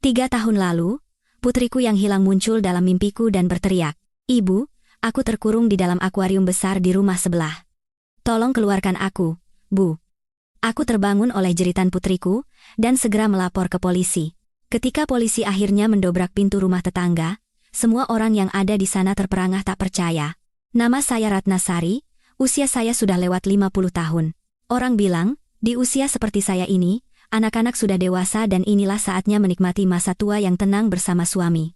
3 tahun lalu, putriku yang hilang muncul dalam mimpiku dan berteriak, "Ibu, aku terkurung di dalam akuarium besar di rumah sebelah. Tolong keluarkan aku, Bu." Aku terbangun oleh jeritan putriku, dan segera melapor ke polisi. Ketika polisi akhirnya mendobrak pintu rumah tetangga, semua orang yang ada di sana terperangah tak percaya. Nama saya Ratnasari, usia saya sudah lewat 50 tahun. Orang bilang, di usia seperti saya ini, anak-anak sudah dewasa dan inilah saatnya menikmati masa tua yang tenang bersama suami.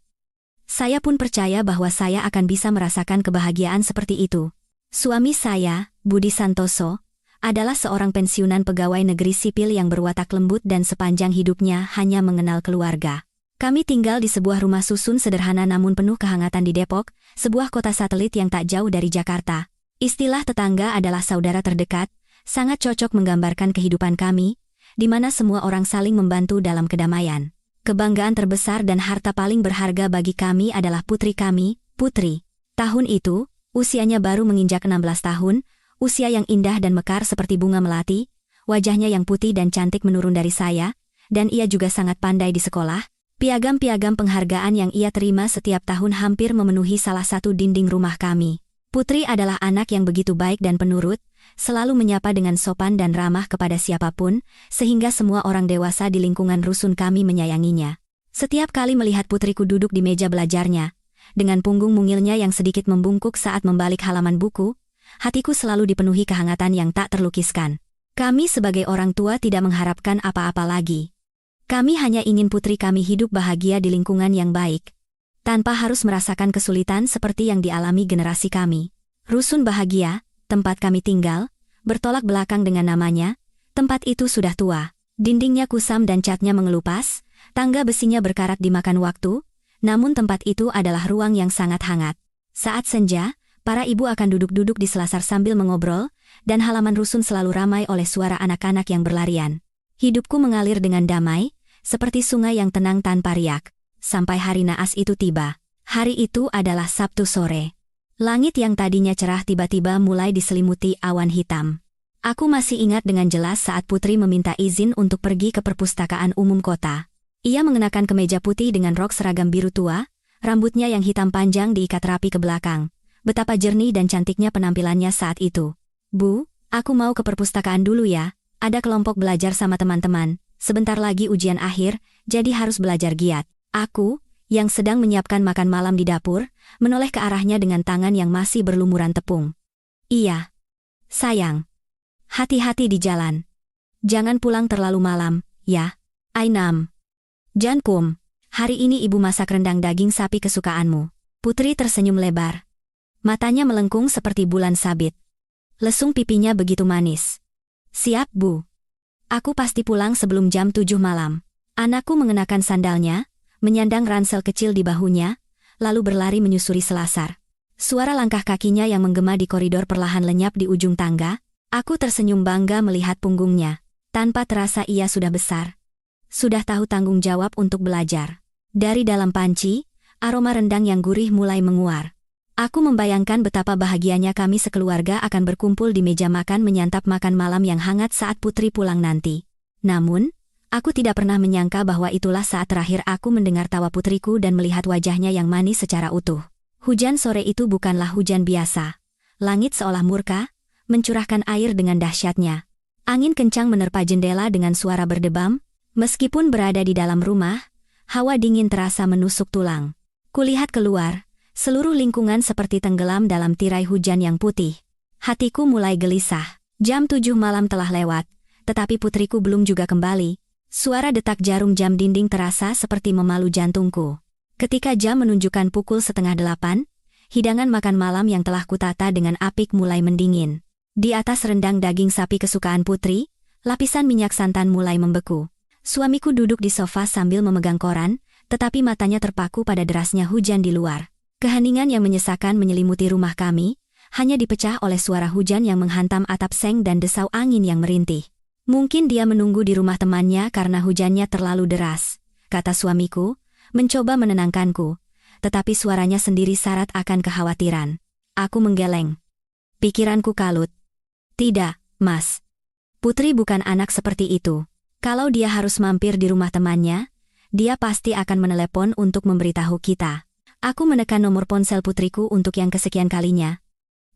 Saya pun percaya bahwa saya akan bisa merasakan kebahagiaan seperti itu. Suami saya, Budi Santoso, adalah seorang pensiunan pegawai negeri sipil yang berwatak lembut dan sepanjang hidupnya hanya mengenal keluarga. Kami tinggal di sebuah rumah susun sederhana namun penuh kehangatan di Depok, sebuah kota satelit yang tak jauh dari Jakarta. Istilah tetangga adalah saudara terdekat, sangat cocok menggambarkan kehidupan kami, di mana semua orang saling membantu dalam kedamaian. Kebanggaan terbesar dan harta paling berharga bagi kami adalah putri kami, Putri. Tahun itu, usianya baru menginjak 16 tahun, usia yang indah dan mekar seperti bunga melati, wajahnya yang putih dan cantik menurun dari saya, dan ia juga sangat pandai di sekolah. Piagam-piagam penghargaan yang ia terima setiap tahun hampir memenuhi salah satu dinding rumah kami. Putri adalah anak yang begitu baik dan penurut, selalu menyapa dengan sopan dan ramah kepada siapapun, sehingga semua orang dewasa di lingkungan rusun kami menyayanginya. Setiap kali melihat putriku duduk di meja belajarnya, dengan punggung mungilnya yang sedikit membungkuk saat membalik halaman buku, hatiku selalu dipenuhi kehangatan yang tak terlukiskan. Kami sebagai orang tua tidak mengharapkan apa-apa lagi. Kami hanya ingin putri kami hidup bahagia di lingkungan yang baik, tanpa harus merasakan kesulitan seperti yang dialami generasi kami. Rusun Bahagia, tempat kami tinggal, bertolak belakang dengan namanya. Tempat itu sudah tua, dindingnya kusam dan catnya mengelupas, tangga besinya berkarat dimakan waktu, namun tempat itu adalah ruang yang sangat hangat. Saat senja, para ibu akan duduk-duduk di selasar sambil mengobrol, dan halaman rusun selalu ramai oleh suara anak-anak yang berlarian. Hidupku mengalir dengan damai, seperti sungai yang tenang tanpa riak. Sampai hari naas itu tiba. Hari itu adalah Sabtu sore. Langit yang tadinya cerah tiba-tiba mulai diselimuti awan hitam. Aku masih ingat dengan jelas saat Putri meminta izin untuk pergi ke perpustakaan umum kota. Ia mengenakan kemeja putih dengan rok seragam biru tua, rambutnya yang hitam panjang diikat rapi ke belakang. Betapa jernih dan cantiknya penampilannya saat itu. "Bu, aku mau ke perpustakaan dulu ya, ada kelompok belajar sama teman-teman. Sebentar lagi ujian akhir, jadi harus belajar giat." Aku, yang sedang menyiapkan makan malam di dapur, menoleh ke arahnya dengan tangan yang masih berlumuran tepung. "Iya. Sayang. Hati-hati di jalan. Jangan pulang terlalu malam, ya. Ainam. Jankum, hari ini ibu masak rendang daging sapi kesukaanmu." Putri tersenyum lebar. Matanya melengkung seperti bulan sabit. Lesung pipinya begitu manis. "Siap, Bu. Aku pasti pulang sebelum jam 7 malam." Anakku mengenakan sandalnya, menyandang ransel kecil di bahunya, lalu berlari menyusuri selasar. Suara langkah kakinya yang menggema di koridor perlahan lenyap di ujung tangga. Aku tersenyum bangga melihat punggungnya. Tanpa terasa ia sudah besar. Sudah tahu tanggung jawab untuk belajar. Dari dalam panci, aroma rendang yang gurih mulai menguar. Aku membayangkan betapa bahagianya kami sekeluarga akan berkumpul di meja makan menyantap makan malam yang hangat saat Putri pulang nanti. Namun, aku tidak pernah menyangka bahwa itulah saat terakhir aku mendengar tawa putriku dan melihat wajahnya yang manis secara utuh. Hujan sore itu bukanlah hujan biasa. Langit seolah murka, mencurahkan air dengan dahsyatnya. Angin kencang menerpa jendela dengan suara berdebam. Meskipun berada di dalam rumah, hawa dingin terasa menusuk tulang. Kulihat keluar, seluruh lingkungan seperti tenggelam dalam tirai hujan yang putih. Hatiku mulai gelisah. Jam 7 malam telah lewat, tetapi putriku belum juga kembali. Suara detak jarum jam dinding terasa seperti memalu jantungku. Ketika jam menunjukkan pukul 7:30, hidangan makan malam yang telah kutata dengan apik mulai mendingin. Di atas rendang daging sapi kesukaan Putri, lapisan minyak santan mulai membeku. Suamiku duduk di sofa sambil memegang koran, tetapi matanya terpaku pada derasnya hujan di luar. Keheningan yang menyesakan menyelimuti rumah kami, hanya dipecah oleh suara hujan yang menghantam atap seng dan desau angin yang merintih. "Mungkin dia menunggu di rumah temannya karena hujannya terlalu deras," kata suamiku, mencoba menenangkanku, tetapi suaranya sendiri syarat akan kekhawatiran. Aku menggeleng. Pikiranku kalut. "Tidak, Mas. Putri bukan anak seperti itu. Kalau dia harus mampir di rumah temannya, dia pasti akan menelepon untuk memberitahu kita. Aku menekan nomor ponsel putriku untuk yang kesekian kalinya.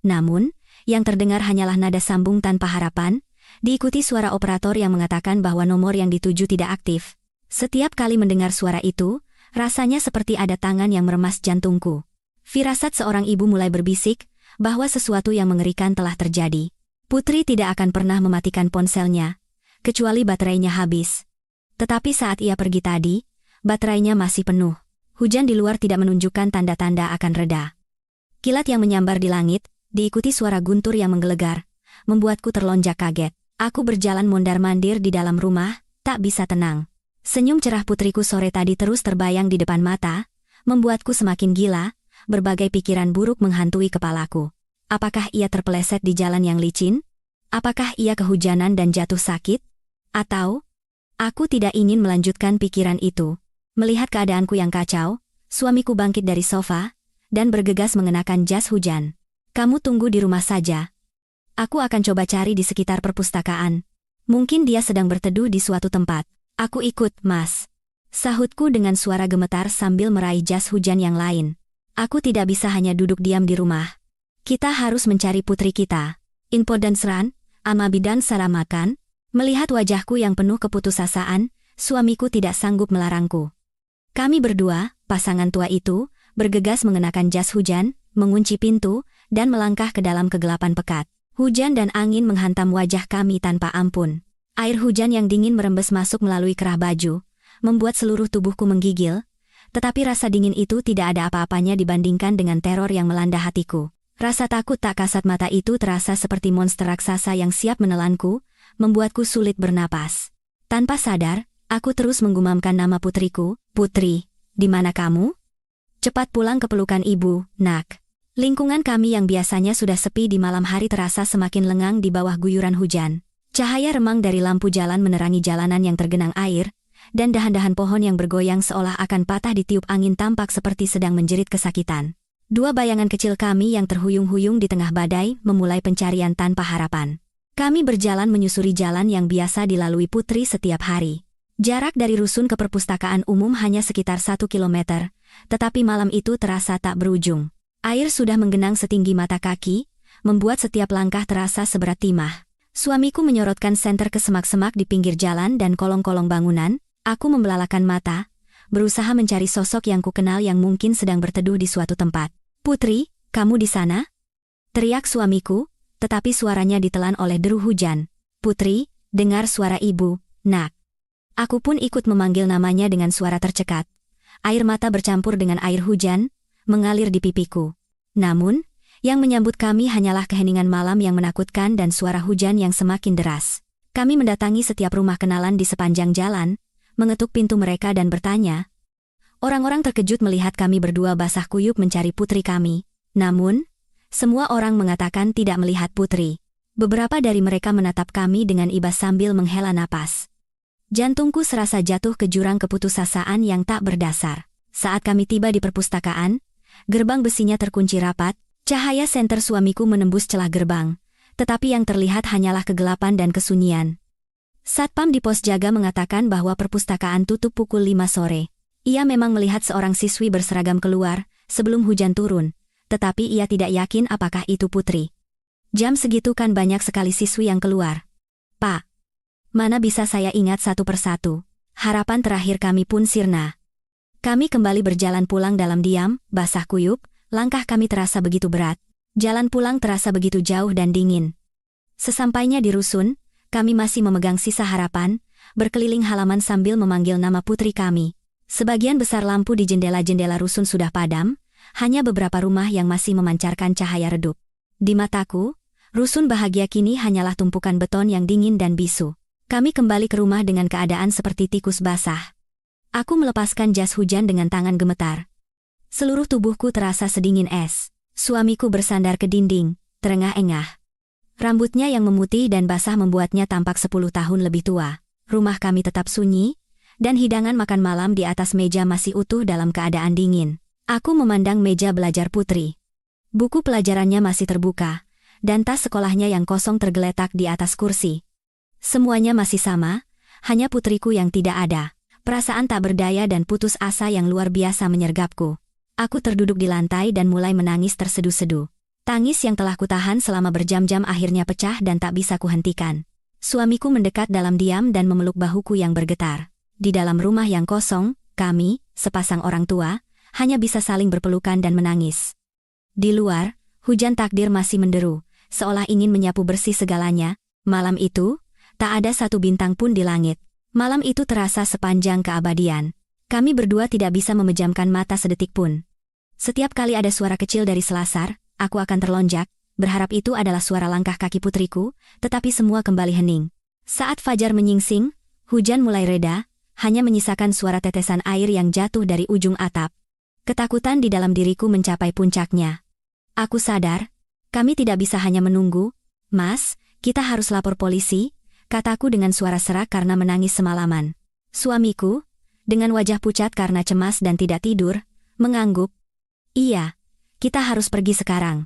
Namun, yang terdengar hanyalah nada sambung tanpa harapan, diikuti suara operator yang mengatakan bahwa nomor yang dituju tidak aktif. Setiap kali mendengar suara itu, rasanya seperti ada tangan yang meremas jantungku. Firasat seorang ibu mulai berbisik bahwa sesuatu yang mengerikan telah terjadi. Putri tidak akan pernah mematikan ponselnya, kecuali baterainya habis. Tetapi saat ia pergi tadi, baterainya masih penuh. Hujan di luar tidak menunjukkan tanda-tanda akan reda. Kilat yang menyambar di langit, diikuti suara guntur yang menggelegar, membuatku terlonjak kaget. Aku berjalan mondar-mandir di dalam rumah, tak bisa tenang. Senyum cerah putriku sore tadi terus terbayang di depan mata, membuatku semakin gila, berbagai pikiran buruk menghantui kepalaku. Apakah ia terpeleset di jalan yang licin? Apakah ia kehujanan dan jatuh sakit? Atau, aku tidak ingin melanjutkan pikiran itu. Melihat keadaanku yang kacau, suamiku bangkit dari sofa, dan bergegas mengenakan jas hujan. Kamu tunggu di rumah saja. Aku akan coba cari di sekitar perpustakaan. Mungkin dia sedang berteduh di suatu tempat. Aku ikut, Mas. Sahutku dengan suara gemetar sambil meraih jas hujan yang lain. Aku tidak bisa hanya duduk diam di rumah. Kita harus mencari putri kita. Inpo dan Seran, Amabidan Saramakan. Melihat wajahku yang penuh keputusasaan, suamiku tidak sanggup melarangku. Kami berdua, pasangan tua itu, bergegas mengenakan jas hujan, mengunci pintu, dan melangkah ke dalam kegelapan pekat. Hujan dan angin menghantam wajah kami tanpa ampun. Air hujan yang dingin merembes masuk melalui kerah baju, membuat seluruh tubuhku menggigil, tetapi rasa dingin itu tidak ada apa-apanya dibandingkan dengan teror yang melanda hatiku. Rasa takut tak kasat mata itu terasa seperti monster raksasa yang siap menelanku, membuatku sulit bernapas. Tanpa sadar, aku terus menggumamkan nama putriku. Putri, di mana kamu? Cepat pulang ke pelukan ibu, nak. Lingkungan kami yang biasanya sudah sepi di malam hari terasa semakin lengang di bawah guyuran hujan. Cahaya remang dari lampu jalan menerangi jalanan yang tergenang air, dan dahan-dahan pohon yang bergoyang seolah akan patah ditiup angin tampak seperti sedang menjerit kesakitan. Dua bayangan kecil kami yang terhuyung-huyung di tengah badai memulai pencarian tanpa harapan. Kami berjalan menyusuri jalan yang biasa dilalui putri setiap hari. Jarak dari rusun ke perpustakaan umum hanya sekitar 1 kilometer, tetapi malam itu terasa tak berujung. Air sudah menggenang setinggi mata kaki, membuat setiap langkah terasa seberat timah. Suamiku menyorotkan senter ke semak-semak di pinggir jalan dan kolong-kolong bangunan. Aku membelalakan mata, berusaha mencari sosok yang kukenal yang mungkin sedang berteduh di suatu tempat. Putri, kamu di sana? Teriak suamiku, tetapi suaranya ditelan oleh deru hujan. Putri, dengar suara ibu, nak. Aku pun ikut memanggil namanya dengan suara tercekat. Air mata bercampur dengan air hujan, mengalir di pipiku. Namun, yang menyambut kami hanyalah keheningan malam yang menakutkan dan suara hujan yang semakin deras. Kami mendatangi setiap rumah kenalan di sepanjang jalan, mengetuk pintu mereka dan bertanya. Orang-orang terkejut melihat kami berdua basah kuyup mencari putri kami. Namun, semua orang mengatakan tidak melihat putri. Beberapa dari mereka menatap kami dengan iba sambil menghela napas. Jantungku serasa jatuh ke jurang keputusasaan yang tak berdasar. Saat kami tiba di perpustakaan, gerbang besinya terkunci rapat, cahaya senter suamiku menembus celah gerbang, tetapi yang terlihat hanyalah kegelapan dan kesunyian. Satpam di pos jaga mengatakan bahwa perpustakaan tutup pukul 5 sore. Ia memang melihat seorang siswi berseragam keluar sebelum hujan turun, tetapi ia tidak yakin apakah itu putri. Jam segitu kan banyak sekali siswi yang keluar. Pak, mana bisa saya ingat satu persatu. Harapan terakhir kami pun sirna. Kami kembali berjalan pulang dalam diam, basah kuyup, langkah kami terasa begitu berat. Jalan pulang terasa begitu jauh dan dingin. Sesampainya di rusun, kami masih memegang sisa harapan, berkeliling halaman sambil memanggil nama putri kami. Sebagian besar lampu di jendela-jendela rusun sudah padam, hanya beberapa rumah yang masih memancarkan cahaya redup. Di mataku, rusun bahagia kini hanyalah tumpukan beton yang dingin dan bisu. Kami kembali ke rumah dengan keadaan seperti tikus basah. Aku melepaskan jas hujan dengan tangan gemetar. Seluruh tubuhku terasa sedingin es. Suamiku bersandar ke dinding, terengah-engah. Rambutnya yang memutih dan basah membuatnya tampak 10 tahun lebih tua. Rumah kami tetap sunyi, dan hidangan makan malam di atas meja masih utuh dalam keadaan dingin. Aku memandang meja belajar putri. Buku pelajarannya masih terbuka, dan tas sekolahnya yang kosong tergeletak di atas kursi. Semuanya masih sama, hanya putriku yang tidak ada. Perasaan tak berdaya dan putus asa yang luar biasa menyergapku. Aku terduduk di lantai dan mulai menangis tersedu-sedu. Tangis yang telah kutahan selama berjam-jam akhirnya pecah dan tak bisa kuhentikan. Suamiku mendekat dalam diam dan memeluk bahuku yang bergetar. Di dalam rumah yang kosong, kami, sepasang orang tua, hanya bisa saling berpelukan dan menangis. Di luar, hujan takdir masih menderu, seolah ingin menyapu bersih segalanya. Malam itu, tak ada satu bintang pun di langit. Malam itu terasa sepanjang keabadian. Kami berdua tidak bisa memejamkan mata sedetik pun. Setiap kali ada suara kecil dari selasar, aku akan terlonjak, berharap itu adalah suara langkah kaki putriku, tetapi semua kembali hening. Saat fajar menyingsing, hujan mulai reda, hanya menyisakan suara tetesan air yang jatuh dari ujung atap. Ketakutan di dalam diriku mencapai puncaknya. Aku sadar, kami tidak bisa hanya menunggu. Mas, kita harus lapor polisi, kataku dengan suara serak karena menangis semalaman. Suamiku, dengan wajah pucat karena cemas dan tidak tidur, mengangguk. Iya, kita harus pergi sekarang.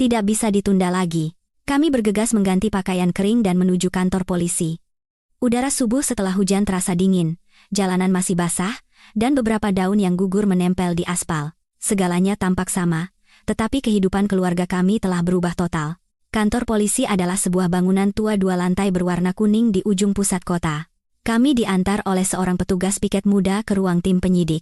Tidak bisa ditunda lagi. Kami bergegas mengganti pakaian kering dan menuju kantor polisi. Udara subuh setelah hujan terasa dingin, jalanan masih basah, dan beberapa daun yang gugur menempel di aspal. Segalanya tampak sama, tetapi kehidupan keluarga kami telah berubah total. Kantor polisi adalah sebuah bangunan tua 2 lantai berwarna kuning di ujung pusat kota. Kami diantar oleh seorang petugas piket muda ke ruang tim penyidik.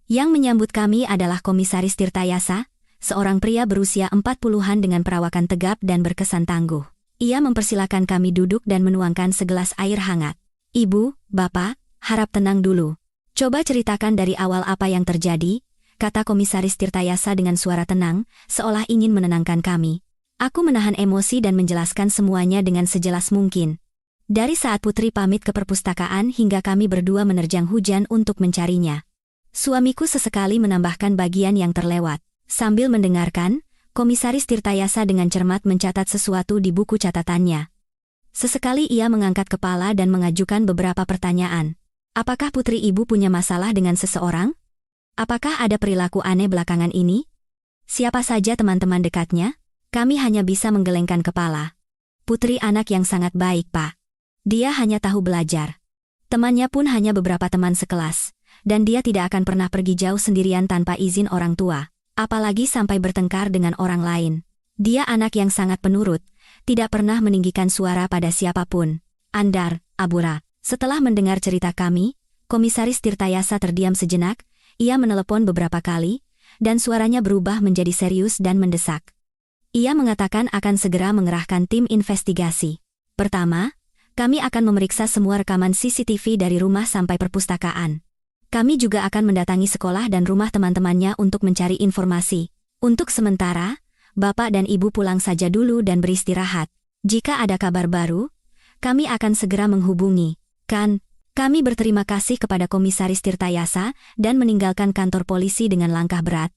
Yang menyambut kami adalah Komisaris Tirtayasa, seorang pria berusia 40-an dengan perawakan tegap dan berkesan tangguh. Ia mempersilakan kami duduk dan menuangkan segelas air hangat. Ibu, Bapak, harap tenang dulu. Coba ceritakan dari awal apa yang terjadi, kata Komisaris Tirtayasa dengan suara tenang, seolah ingin menenangkan kami. Aku menahan emosi dan menjelaskan semuanya dengan sejelas mungkin. Dari saat Putri pamit ke perpustakaan hingga kami berdua menerjang hujan untuk mencarinya. Suamiku sesekali menambahkan bagian yang terlewat. Sambil mendengarkan, Komisaris Tirtayasa dengan cermat mencatat sesuatu di buku catatannya. Sesekali ia mengangkat kepala dan mengajukan beberapa pertanyaan. Apakah putri ibu punya masalah dengan seseorang? Apakah ada perilaku aneh belakangan ini? Siapa saja teman-teman dekatnya? Kami hanya bisa menggelengkan kepala. Putri anak yang sangat baik, Pak. Dia hanya tahu belajar. Temannya pun hanya beberapa teman sekelas, dan dia tidak akan pernah pergi jauh sendirian tanpa izin orang tua, apalagi sampai bertengkar dengan orang lain. Dia anak yang sangat penurut, tidak pernah meninggikan suara pada siapapun. Andar, Abura. Setelah mendengar cerita kami, Komisaris Tirtayasa terdiam sejenak, ia menelepon beberapa kali, dan suaranya berubah menjadi serius dan mendesak. Ia mengatakan akan segera mengerahkan tim investigasi. Pertama, kami akan memeriksa semua rekaman CCTV dari rumah sampai perpustakaan. Kami juga akan mendatangi sekolah dan rumah teman-temannya untuk mencari informasi. Untuk sementara, Bapak dan Ibu pulang saja dulu dan beristirahat. Jika ada kabar baru, kami akan segera menghubungi. Kami berterima kasih kepada Komisaris Tirtayasa dan meninggalkan kantor polisi dengan langkah berat.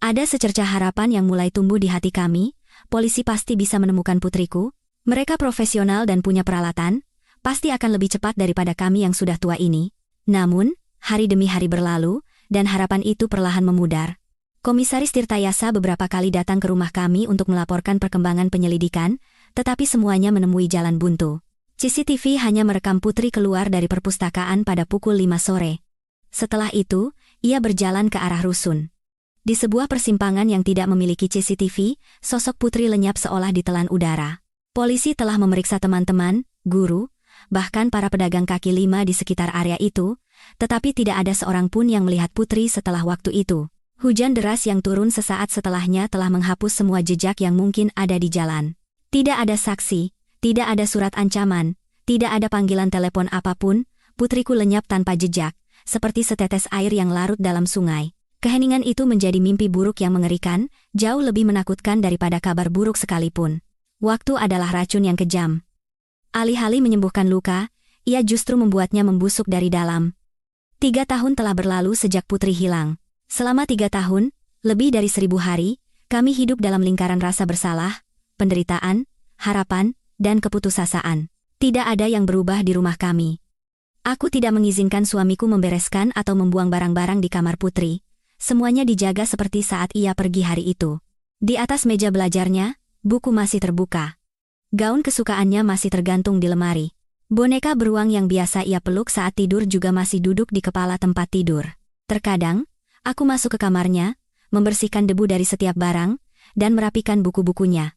Ada secercah harapan yang mulai tumbuh di hati kami, polisi pasti bisa menemukan putriku. Mereka profesional dan punya peralatan, pasti akan lebih cepat daripada kami yang sudah tua ini. Namun, hari demi hari berlalu, dan harapan itu perlahan memudar. Komisaris Tirtayasa beberapa kali datang ke rumah kami untuk melaporkan perkembangan penyelidikan, tetapi semuanya menemui jalan buntu. CCTV hanya merekam putri keluar dari perpustakaan pada pukul 5 sore. Setelah itu, ia berjalan ke arah rusun. Di sebuah persimpangan yang tidak memiliki CCTV, sosok putri lenyap seolah ditelan udara. Polisi telah memeriksa teman-teman, guru, bahkan para pedagang kaki lima di sekitar area itu, tetapi tidak ada seorang pun yang melihat putri setelah waktu itu. Hujan deras yang turun sesaat setelahnya telah menghapus semua jejak yang mungkin ada di jalan. Tidak ada saksi, tidak ada surat ancaman, tidak ada panggilan telepon apapun, putriku lenyap tanpa jejak, seperti setetes air yang larut dalam sungai. Keheningan itu menjadi mimpi buruk yang mengerikan, jauh lebih menakutkan daripada kabar buruk sekalipun. Waktu adalah racun yang kejam. Alih-alih menyembuhkan luka, ia justru membuatnya membusuk dari dalam. 3 tahun telah berlalu sejak putri hilang. Selama 3 tahun, lebih dari 1000 hari, kami hidup dalam lingkaran rasa bersalah, penderitaan, harapan, dan keputusasaan. Tidak ada yang berubah di rumah kami. Aku tidak mengizinkan suamiku membereskan atau membuang barang-barang di kamar putri. Semuanya dijaga seperti saat ia pergi hari itu. Di atas meja belajarnya, buku masih terbuka. Gaun kesukaannya masih tergantung di lemari. Boneka beruang yang biasa ia peluk saat tidur juga masih duduk di kepala tempat tidur. Terkadang, aku masuk ke kamarnya, membersihkan debu dari setiap barang, dan merapikan buku-bukunya.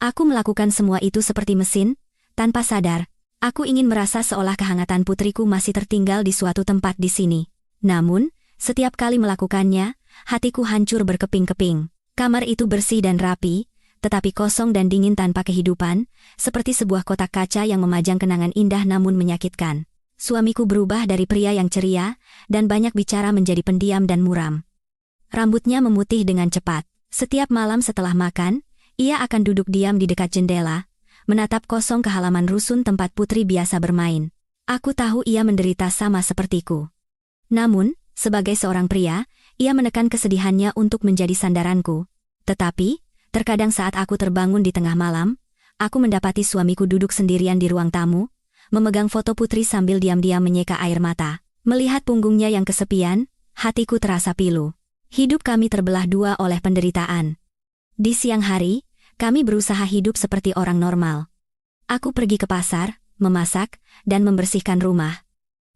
Aku melakukan semua itu seperti mesin, tanpa sadar. Aku ingin merasa seolah kehangatan putriku masih tertinggal di suatu tempat di sini. Namun, setiap kali melakukannya, hatiku hancur berkeping-keping. Kamar itu bersih dan rapi, tetapi kosong dan dingin tanpa kehidupan, seperti sebuah kotak kaca yang memajang kenangan indah namun menyakitkan. Suamiku berubah dari pria yang ceria, dan banyak bicara menjadi pendiam dan muram. Rambutnya memutih dengan cepat. Setiap malam setelah makan, ia akan duduk diam di dekat jendela, menatap kosong ke halaman rusun tempat putri biasa bermain. Aku tahu ia menderita sama sepertiku. Namun, sebagai seorang pria, ia menekan kesedihannya untuk menjadi sandaranku. Tetapi, terkadang saat aku terbangun di tengah malam, aku mendapati suamiku duduk sendirian di ruang tamu, memegang foto putri sambil diam-diam menyeka air mata. Melihat punggungnya yang kesepian, hatiku terasa pilu. Hidup kami terbelah dua oleh penderitaan. Di siang hari, kami berusaha hidup seperti orang normal. Aku pergi ke pasar, memasak, dan membersihkan rumah.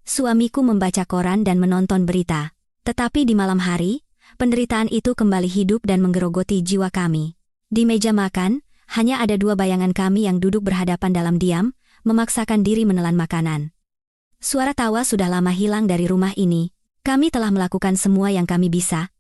Suamiku membaca koran dan menonton berita. Tetapi di malam hari, penderitaan itu kembali hidup dan menggerogoti jiwa kami. Di meja makan, hanya ada dua bayangan kami yang duduk berhadapan dalam diam, memaksakan diri menelan makanan. Suara tawa sudah lama hilang dari rumah ini. Kami telah melakukan semua yang kami bisa.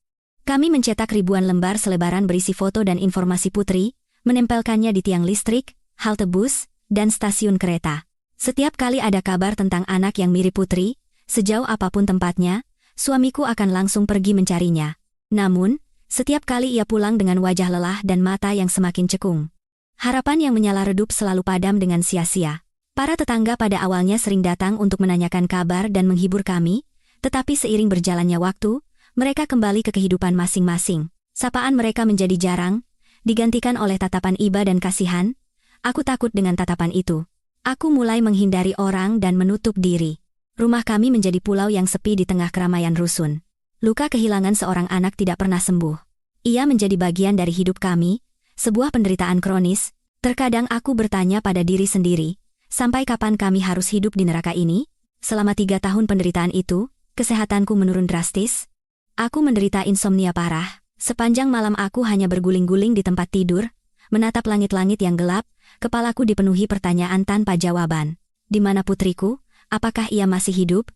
Kami mencetak ribuan lembar selebaran berisi foto dan informasi putri, menempelkannya di tiang listrik, halte bus, dan stasiun kereta. Setiap kali ada kabar tentang anak yang mirip putri, sejauh apapun tempatnya, suamiku akan langsung pergi mencarinya. Namun, setiap kali ia pulang dengan wajah lelah dan mata yang semakin cekung. Harapan yang menyala redup selalu padam dengan sia-sia. Para tetangga pada awalnya sering datang untuk menanyakan kabar dan menghibur kami, tetapi seiring berjalannya waktu, mereka kembali ke kehidupan masing-masing. Sapaan mereka menjadi jarang, digantikan oleh tatapan iba dan kasihan. Aku takut dengan tatapan itu. Aku mulai menghindari orang dan menutup diri. Rumah kami menjadi pulau yang sepi di tengah keramaian rusun. Luka kehilangan seorang anak tidak pernah sembuh. Ia menjadi bagian dari hidup kami, sebuah penderitaan kronis. Terkadang aku bertanya pada diri sendiri, sampai kapan kami harus hidup di neraka ini? Selama 3 tahun penderitaan itu, kesehatanku menurun drastis. Aku menderita insomnia parah. Sepanjang malam aku hanya berguling-guling di tempat tidur, menatap langit-langit yang gelap, kepalaku dipenuhi pertanyaan tanpa jawaban. Di mana putriku? Apakah ia masih hidup?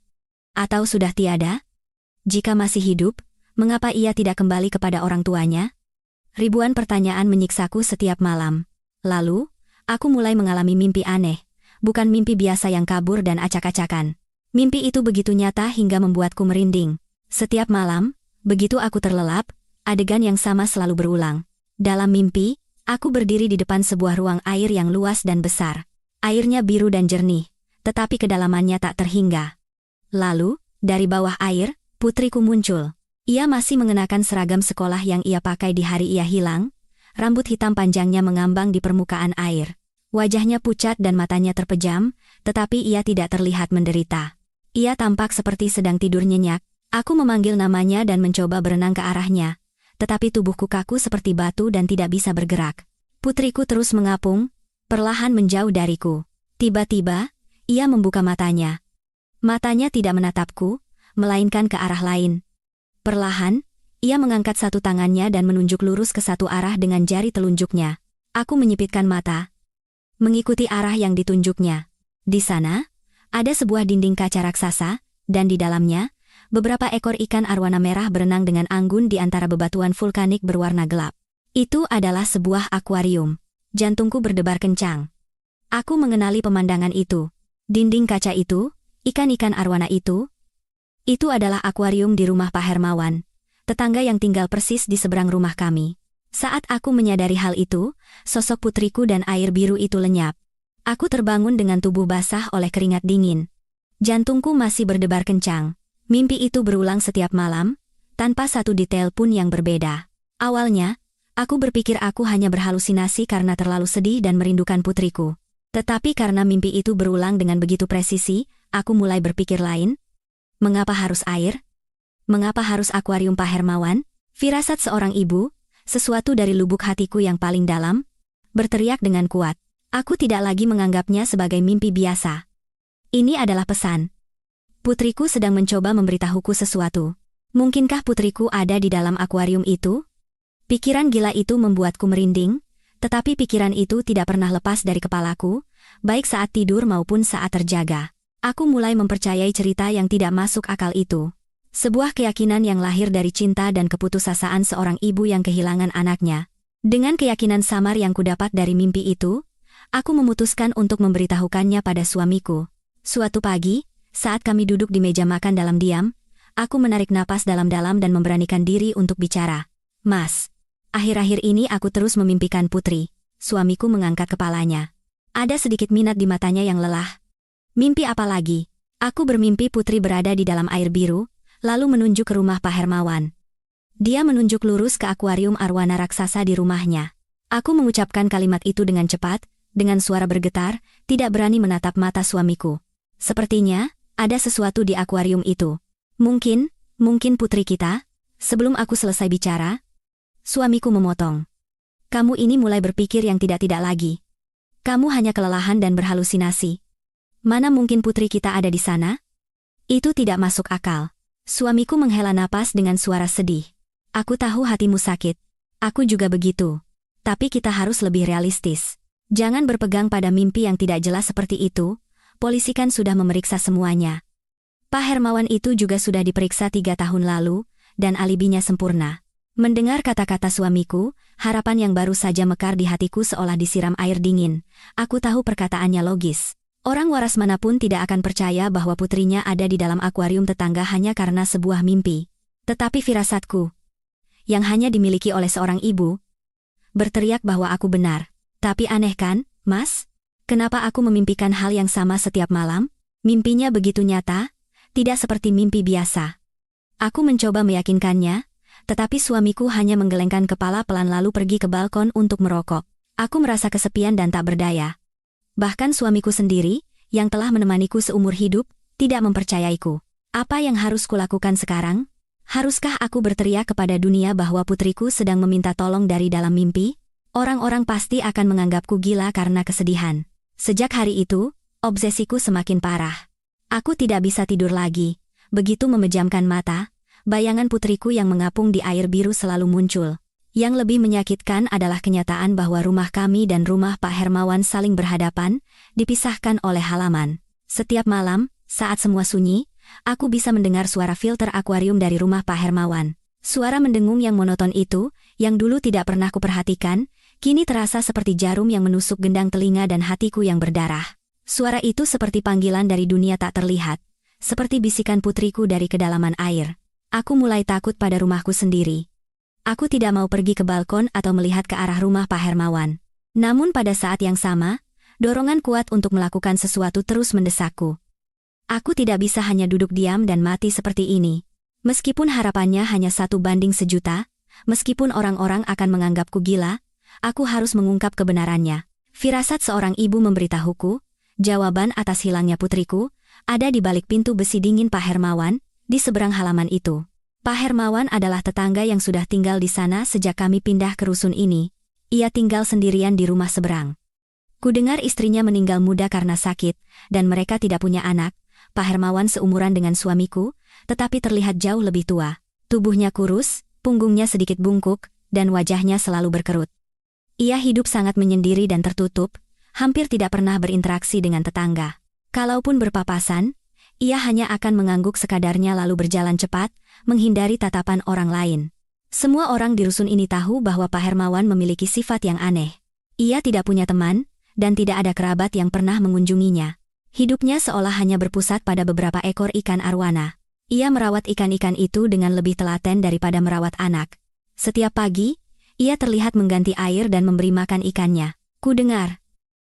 Atau sudah tiada? Jika masih hidup, mengapa ia tidak kembali kepada orang tuanya? Ribuan pertanyaan menyiksaku setiap malam. Lalu, aku mulai mengalami mimpi aneh, bukan mimpi biasa yang kabur dan acak-acakan. Mimpi itu begitu nyata hingga membuatku merinding. Setiap malam, begitu aku terlelap, adegan yang sama selalu berulang. Dalam mimpi, aku berdiri di depan sebuah ruang air yang luas dan besar. Airnya biru dan jernih, tetapi kedalamannya tak terhingga. Lalu, dari bawah air, putriku muncul. Ia masih mengenakan seragam sekolah yang ia pakai di hari ia hilang. Rambut hitam panjangnya mengambang di permukaan air. Wajahnya pucat dan matanya terpejam, tetapi ia tidak terlihat menderita. Ia tampak seperti sedang tidur nyenyak. Aku memanggil namanya dan mencoba berenang ke arahnya. Tetapi tubuhku kaku seperti batu dan tidak bisa bergerak. Putriku terus mengapung, perlahan menjauh dariku. Tiba-tiba, ia membuka matanya. Matanya tidak menatapku, melainkan ke arah lain. Perlahan, ia mengangkat satu tangannya dan menunjuk lurus ke satu arah dengan jari telunjuknya. Aku menyipitkan mata, mengikuti arah yang ditunjuknya. Di sana, ada sebuah dinding kaca raksasa, dan di dalamnya, beberapa ekor ikan arwana merah berenang dengan anggun di antara bebatuan vulkanik berwarna gelap. Itu adalah sebuah akuarium. Jantungku berdebar kencang. Aku mengenali pemandangan itu. Dinding kaca itu, ikan-ikan arwana itu adalah akuarium di rumah Pak Hermawan, tetangga yang tinggal persis di seberang rumah kami. Saat aku menyadari hal itu, sosok putriku dan air biru itu lenyap. Aku terbangun dengan tubuh basah oleh keringat dingin. Jantungku masih berdebar kencang. Mimpi itu berulang setiap malam, tanpa satu detail pun yang berbeda. Awalnya, aku berpikir aku hanya berhalusinasi karena terlalu sedih dan merindukan putriku. Tetapi karena mimpi itu berulang dengan begitu presisi, aku mulai berpikir lain. Mengapa harus air? Mengapa harus akuarium Pak Hermawan? Firasat seorang ibu, sesuatu dari lubuk hatiku yang paling dalam, berteriak dengan kuat. Aku tidak lagi menganggapnya sebagai mimpi biasa. Ini adalah pesan. Putriku sedang mencoba memberitahuku sesuatu. Mungkinkah putriku ada di dalam akuarium itu? Pikiran gila itu membuatku merinding, tetapi pikiran itu tidak pernah lepas dari kepalaku, baik saat tidur maupun saat terjaga. Aku mulai mempercayai cerita yang tidak masuk akal itu. Sebuah keyakinan yang lahir dari cinta dan keputusasaan seorang ibu yang kehilangan anaknya. Dengan keyakinan samar yang kudapat dari mimpi itu, aku memutuskan untuk memberitahukannya pada suamiku. Suatu pagi, saat kami duduk di meja makan dalam diam, aku menarik napas dalam-dalam dan memberanikan diri untuk bicara. Mas, akhir-akhir ini aku terus memimpikan putri. Suamiku mengangkat kepalanya. Ada sedikit minat di matanya yang lelah. Mimpi apa lagi? Aku bermimpi putri berada di dalam air biru, lalu menunjuk ke rumah Pak Hermawan. Dia menunjuk lurus ke akuarium arwana raksasa di rumahnya. Aku mengucapkan kalimat itu dengan cepat, dengan suara bergetar, tidak berani menatap mata suamiku. Sepertinya, ada sesuatu di akuarium itu. Mungkin putri kita. Sebelum aku selesai bicara, suamiku memotong. Kamu ini mulai berpikir yang tidak-tidak lagi. Kamu hanya kelelahan dan berhalusinasi. Mana mungkin putri kita ada di sana? Itu tidak masuk akal. Suamiku menghela napas dengan suara sedih. Aku tahu hatimu sakit. Aku juga begitu. Tapi kita harus lebih realistis. Jangan berpegang pada mimpi yang tidak jelas seperti itu. Polisi kan sudah memeriksa semuanya. Pak Hermawan itu juga sudah diperiksa 3 tahun lalu, dan alibinya sempurna. Mendengar kata-kata suamiku, harapan yang baru saja mekar di hatiku seolah disiram air dingin. Aku tahu perkataannya logis. Orang waras manapun tidak akan percaya bahwa putrinya ada di dalam akuarium tetangga hanya karena sebuah mimpi. Tetapi firasatku, yang hanya dimiliki oleh seorang ibu, berteriak bahwa aku benar. Tapi aneh kan, Mas? Kenapa aku memimpikan hal yang sama setiap malam? Mimpinya begitu nyata, tidak seperti mimpi biasa. Aku mencoba meyakinkannya, tetapi suamiku hanya menggelengkan kepala pelan lalu pergi ke balkon untuk merokok. Aku merasa kesepian dan tak berdaya. Bahkan suamiku sendiri, yang telah menemaniku seumur hidup, tidak mempercayaiku. Apa yang harus kulakukan sekarang? Haruskah aku berteriak kepada dunia bahwa putriku sedang meminta tolong dari dalam mimpi? Orang-orang pasti akan menganggapku gila karena kesedihan. Sejak hari itu, obsesiku semakin parah. Aku tidak bisa tidur lagi. Begitu memejamkan mata, bayangan putriku yang mengapung di air biru selalu muncul. Yang lebih menyakitkan adalah kenyataan bahwa rumah kami dan rumah Pak Hermawan saling berhadapan, dipisahkan oleh halaman. Setiap malam, saat semua sunyi, aku bisa mendengar suara filter akuarium dari rumah Pak Hermawan. Suara mendengung yang monoton itu, yang dulu tidak pernah kuperhatikan, kini terasa seperti jarum yang menusuk gendang telinga dan hatiku yang berdarah. Suara itu seperti panggilan dari dunia tak terlihat, seperti bisikan putriku dari kedalaman air. Aku mulai takut pada rumahku sendiri. Aku tidak mau pergi ke balkon atau melihat ke arah rumah Pak Hermawan. Namun pada saat yang sama, dorongan kuat untuk melakukan sesuatu terus mendesakku. Aku tidak bisa hanya duduk diam dan mati seperti ini. Meskipun harapannya hanya 1:1.000.000, meskipun orang-orang akan menganggapku gila, aku harus mengungkap kebenarannya. Firasat seorang ibu memberitahuku, jawaban atas hilangnya putriku, ada di balik pintu besi dingin Pak Hermawan, di seberang halaman itu. Pak Hermawan adalah tetangga yang sudah tinggal di sana sejak kami pindah ke rusun ini. Ia tinggal sendirian di rumah seberang. Kudengar istrinya meninggal muda karena sakit, dan mereka tidak punya anak. Pak Hermawan seumuran dengan suamiku, tetapi terlihat jauh lebih tua. Tubuhnya kurus, punggungnya sedikit bungkuk, dan wajahnya selalu berkerut. Ia hidup sangat menyendiri dan tertutup, hampir tidak pernah berinteraksi dengan tetangga. Kalaupun berpapasan, ia hanya akan mengangguk sekadarnya lalu berjalan cepat, menghindari tatapan orang lain. Semua orang di rusun ini tahu bahwa Pak Hermawan memiliki sifat yang aneh. Ia tidak punya teman, dan tidak ada kerabat yang pernah mengunjunginya. Hidupnya seolah hanya berpusat pada beberapa ekor ikan arwana. Ia merawat ikan-ikan itu dengan lebih telaten daripada merawat anak. Setiap pagi, ia terlihat mengganti air dan memberi makan ikannya. Kudengar,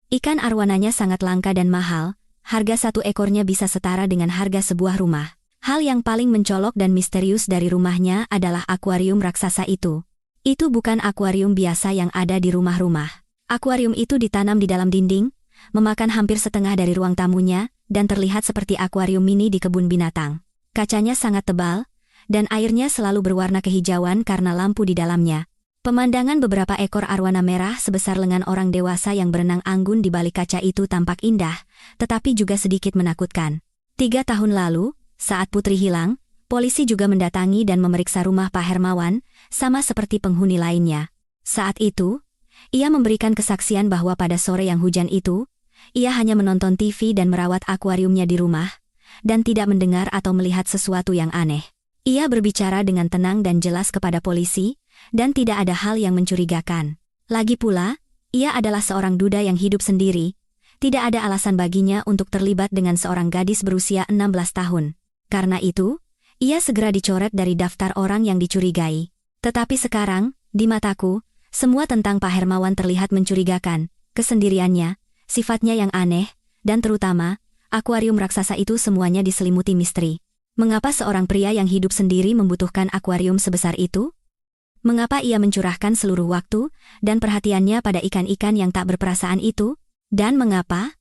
ikan arwananya sangat langka dan mahal. Harga 1 ekornya bisa setara dengan harga sebuah rumah. Hal yang paling mencolok dan misterius dari rumahnya adalah akuarium raksasa itu. Itu bukan akuarium biasa yang ada di rumah-rumah. Akuarium itu ditanam di dalam dinding, memakan hampir setengah dari ruang tamunya, dan terlihat seperti akuarium mini di kebun binatang. Kacanya sangat tebal, dan airnya selalu berwarna kehijauan karena lampu di dalamnya. Pemandangan beberapa ekor arwana merah sebesar lengan orang dewasa yang berenang anggun di balik kaca itu tampak indah, tetapi juga sedikit menakutkan. 3 tahun lalu, saat Putri hilang, polisi juga mendatangi dan memeriksa rumah Pak Hermawan, sama seperti penghuni lainnya. Saat itu, ia memberikan kesaksian bahwa pada sore yang hujan itu, ia hanya menonton TV dan merawat akuariumnya di rumah, dan tidak mendengar atau melihat sesuatu yang aneh. Ia berbicara dengan tenang dan jelas kepada polisi, dan tidak ada hal yang mencurigakan. Lagi pula, ia adalah seorang duda yang hidup sendiri. Tidak ada alasan baginya untuk terlibat dengan seorang gadis berusia 16 tahun. Karena itu, ia segera dicoret dari daftar orang yang dicurigai. Tetapi sekarang, di mataku, semua tentang Pak Hermawan terlihat mencurigakan, kesendiriannya, sifatnya yang aneh, dan terutama, akuarium raksasa itu semuanya diselimuti misteri. Mengapa seorang pria yang hidup sendiri membutuhkan akuarium sebesar itu? Mengapa ia mencurahkan seluruh waktu dan perhatiannya pada ikan-ikan yang tak berperasaan itu? Dan mengapa?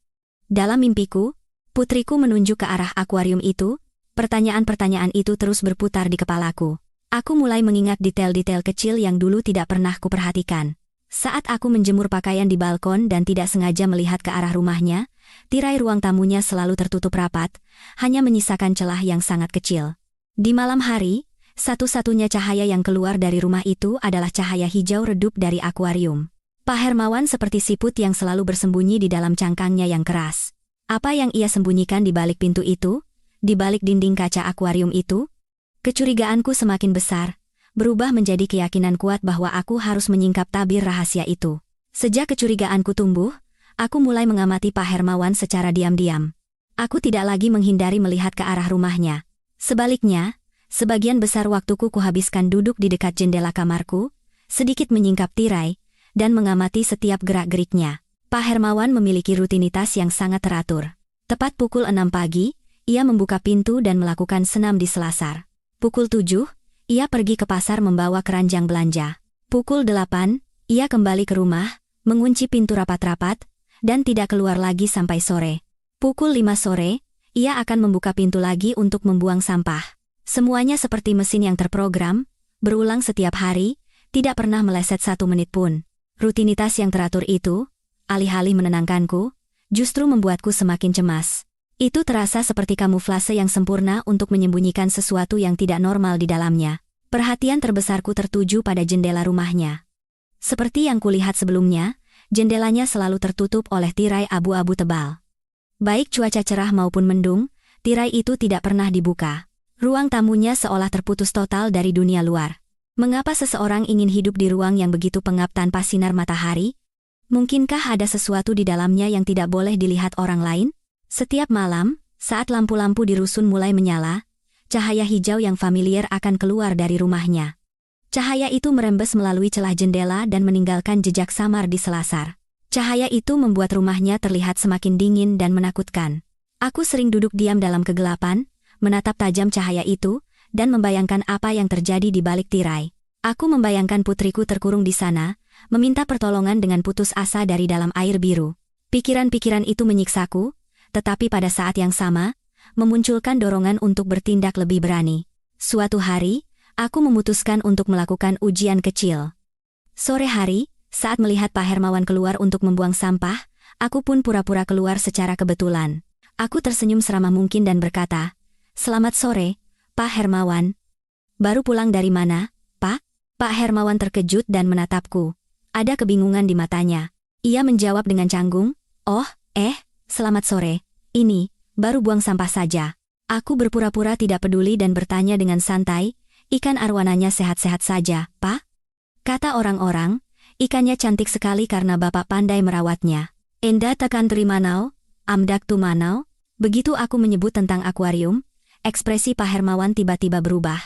Dalam mimpiku, putriku menunjuk ke arah akuarium itu. Pertanyaan-pertanyaan itu terus berputar di kepalaku. Aku mulai mengingat detail-detail kecil yang dulu tidak pernah kuperhatikan. Saat aku menjemur pakaian di balkon dan tidak sengaja melihat ke arah rumahnya, tirai ruang tamunya selalu tertutup rapat, hanya menyisakan celah yang sangat kecil. Di malam hari, satu-satunya cahaya yang keluar dari rumah itu adalah cahaya hijau redup dari akuarium. Pak Hermawan seperti siput yang selalu bersembunyi di dalam cangkangnya yang keras. Apa yang ia sembunyikan di balik pintu itu? Di balik dinding kaca akuarium itu? Kecurigaanku semakin besar, berubah menjadi keyakinan kuat bahwa aku harus menyingkap tabir rahasia itu. Sejak kecurigaanku tumbuh, aku mulai mengamati Pak Hermawan secara diam-diam. Aku tidak lagi menghindari melihat ke arah rumahnya. Sebaliknya, sebagian besar waktuku kuhabiskan duduk di dekat jendela kamarku, sedikit menyingkap tirai, dan mengamati setiap gerak-geriknya. Pak Hermawan memiliki rutinitas yang sangat teratur. Tepat pukul 6 pagi, ia membuka pintu dan melakukan senam di selasar. Pukul 7, ia pergi ke pasar membawa keranjang belanja. Pukul 8, ia kembali ke rumah, mengunci pintu rapat-rapat, dan tidak keluar lagi sampai sore. Pukul 5 sore, ia akan membuka pintu lagi untuk membuang sampah. Semuanya seperti mesin yang terprogram, berulang setiap hari, tidak pernah meleset 1 menit pun. Rutinitas yang teratur itu, alih-alih menenangkanku, justru membuatku semakin cemas. Itu terasa seperti kamuflase yang sempurna untuk menyembunyikan sesuatu yang tidak normal di dalamnya. Perhatian terbesarku tertuju pada jendela rumahnya. Seperti yang kulihat sebelumnya, jendelanya selalu tertutup oleh tirai abu-abu tebal. Baik cuaca cerah maupun mendung, tirai itu tidak pernah dibuka. Ruang tamunya seolah terputus total dari dunia luar. Mengapa seseorang ingin hidup di ruang yang begitu pengap tanpa sinar matahari? Mungkinkah ada sesuatu di dalamnya yang tidak boleh dilihat orang lain? Setiap malam, saat lampu-lampu di rusun mulai menyala, cahaya hijau yang familiar akan keluar dari rumahnya. Cahaya itu merembes melalui celah jendela dan meninggalkan jejak samar di selasar. Cahaya itu membuat rumahnya terlihat semakin dingin dan menakutkan. Aku sering duduk diam dalam kegelapan, menatap tajam cahaya itu, dan membayangkan apa yang terjadi di balik tirai. Aku membayangkan putriku terkurung di sana, meminta pertolongan dengan putus asa dari dalam air biru. Pikiran-pikiran itu menyiksaku, tetapi pada saat yang sama, memunculkan dorongan untuk bertindak lebih berani. Suatu hari, aku memutuskan untuk melakukan ujian kecil. Sore hari, saat melihat Pak Hermawan keluar untuk membuang sampah, aku pun pura-pura keluar secara kebetulan. Aku tersenyum seramah mungkin dan berkata, "Selamat sore, Pak Hermawan." "Baru pulang dari mana, Pak?" Pak Hermawan terkejut dan menatapku. Ada kebingungan di matanya. Ia menjawab dengan canggung, "Oh, selamat sore. Ini, baru buang sampah saja." Aku berpura-pura tidak peduli dan bertanya dengan santai, "Ikan arwananya sehat-sehat saja, Pak?" Kata orang-orang, ikannya cantik sekali karena Bapak pandai merawatnya. "Enda tekan terimanau, amdak tu manau." Begitu aku menyebut tentang akuarium, ekspresi Pak Hermawan tiba-tiba berubah.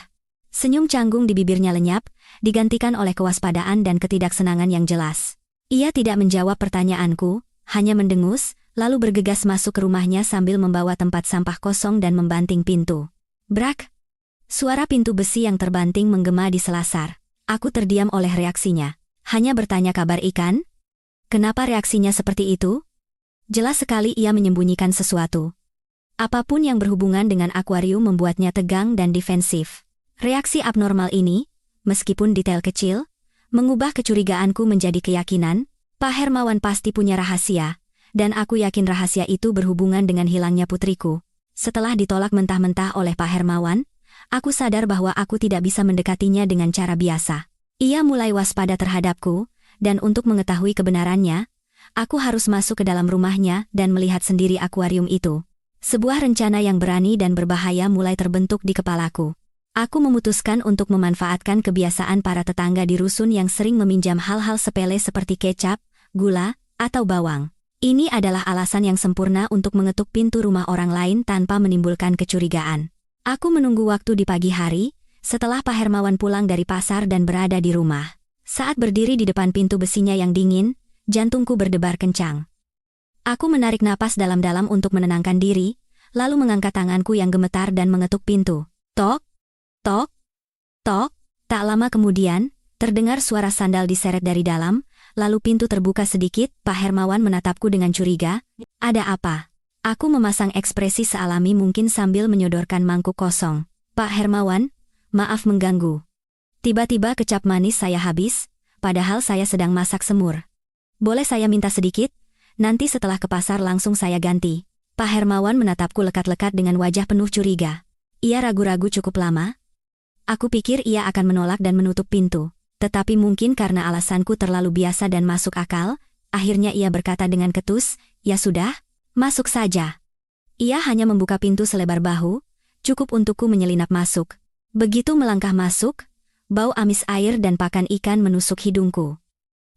Senyum canggung di bibirnya lenyap, digantikan oleh kewaspadaan dan ketidaksenangan yang jelas. Ia tidak menjawab pertanyaanku, hanya mendengus, lalu bergegas masuk ke rumahnya sambil membawa tempat sampah kosong dan membanting pintu. Brak! Suara pintu besi yang terbanting menggema di selasar. Aku terdiam oleh reaksinya. Hanya bertanya kabar ikan? Kenapa reaksinya seperti itu? Jelas sekali ia menyembunyikan sesuatu. Apapun yang berhubungan dengan akuarium membuatnya tegang dan defensif. Reaksi abnormal ini, meskipun detail kecil, Mengubah kecurigaanku menjadi keyakinan, Pak Hermawan pasti punya rahasia, dan aku yakin rahasia itu berhubungan dengan hilangnya putriku. Setelah ditolak mentah-mentah oleh Pak Hermawan, aku sadar bahwa aku tidak bisa mendekatinya dengan cara biasa. Ia mulai waspada terhadapku, dan untuk mengetahui kebenarannya, aku harus masuk ke dalam rumahnya dan melihat sendiri akuarium itu. Sebuah rencana yang berani dan berbahaya mulai terbentuk di kepalaku. Aku memutuskan untuk memanfaatkan kebiasaan para tetangga di rusun yang sering meminjam hal-hal sepele seperti kecap, gula, atau bawang. Ini adalah alasan yang sempurna untuk mengetuk pintu rumah orang lain tanpa menimbulkan kecurigaan. Aku menunggu waktu di pagi hari, setelah Pak Hermawan pulang dari pasar dan berada di rumah. Saat berdiri di depan pintu besinya yang dingin, jantungku berdebar kencang. Aku menarik napas dalam-dalam untuk menenangkan diri, lalu mengangkat tanganku yang gemetar dan mengetuk pintu. Tok, tok, tok. Tak lama kemudian, terdengar suara sandal diseret dari dalam, lalu pintu terbuka sedikit. Pak Hermawan menatapku dengan curiga. Ada apa? Aku memasang ekspresi sealami mungkin sambil menyodorkan mangkuk kosong. Pak Hermawan, maaf mengganggu. Tiba-tiba kecap manis saya habis, padahal saya sedang masak semur. Boleh saya minta sedikit? Nanti setelah ke pasar langsung saya ganti. Pak Hermawan menatapku lekat-lekat dengan wajah penuh curiga. Ia ragu-ragu cukup lama. Aku pikir ia akan menolak dan menutup pintu. Tetapi mungkin karena alasanku terlalu biasa dan masuk akal, akhirnya ia berkata dengan ketus, ya sudah, masuk saja. Ia hanya membuka pintu selebar bahu, cukup untukku menyelinap masuk. Begitu melangkah masuk, bau amis air dan pakan ikan menusuk hidungku.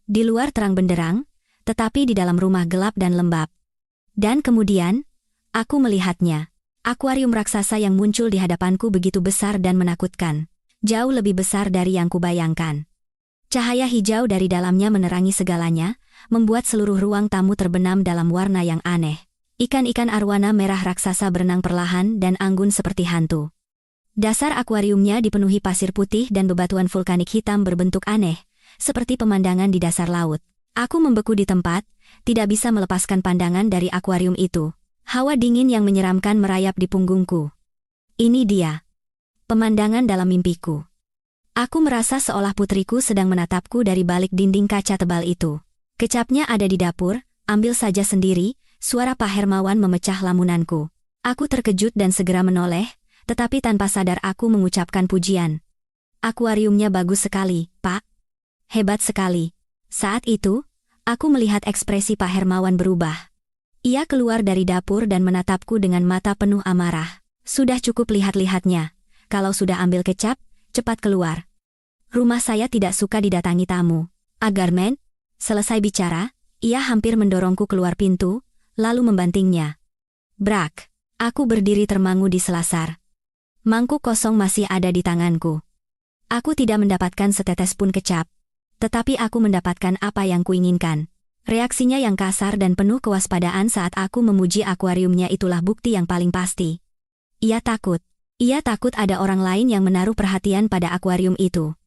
Di luar terang benderang, tetapi di dalam rumah gelap dan lembab. Dan kemudian, aku melihatnya. Akuarium raksasa yang muncul di hadapanku begitu besar dan menakutkan. Jauh lebih besar dari yang kubayangkan. Cahaya hijau dari dalamnya menerangi segalanya, membuat seluruh ruang tamu terbenam dalam warna yang aneh. Ikan-ikan arwana merah raksasa berenang perlahan dan anggun seperti hantu. Dasar akuariumnya dipenuhi pasir putih dan bebatuan vulkanik hitam berbentuk aneh, seperti pemandangan di dasar laut. Aku membeku di tempat, tidak bisa melepaskan pandangan dari akuarium itu. Hawa dingin yang menyeramkan merayap di punggungku. Ini dia. Pemandangan dalam mimpiku. Aku merasa seolah putriku sedang menatapku dari balik dinding kaca tebal itu. Kecapnya ada di dapur, ambil saja sendiri, suara Pak Hermawan memecah lamunanku. Aku terkejut dan segera menoleh, tetapi tanpa sadar aku mengucapkan pujian. Akuariumnya bagus sekali, Pak. Hebat sekali. Saat itu, aku melihat ekspresi Pak Hermawan berubah. Ia keluar dari dapur dan menatapku dengan mata penuh amarah. Sudah cukup lihat-lihatnya. Kalau sudah ambil kecap, cepat keluar. Rumah saya tidak suka didatangi tamu. Agarmen, selesai bicara, ia hampir mendorongku keluar pintu, lalu membantingnya. Brak, aku berdiri termangu di selasar. Mangkuk kosong masih ada di tanganku. Aku tidak mendapatkan setetes pun kecap. Tetapi aku mendapatkan apa yang kuinginkan. Reaksinya yang kasar dan penuh kewaspadaan saat aku memuji akuariumnya itulah bukti yang paling pasti. Ia takut. Ia takut ada orang lain yang menaruh perhatian pada akuarium itu.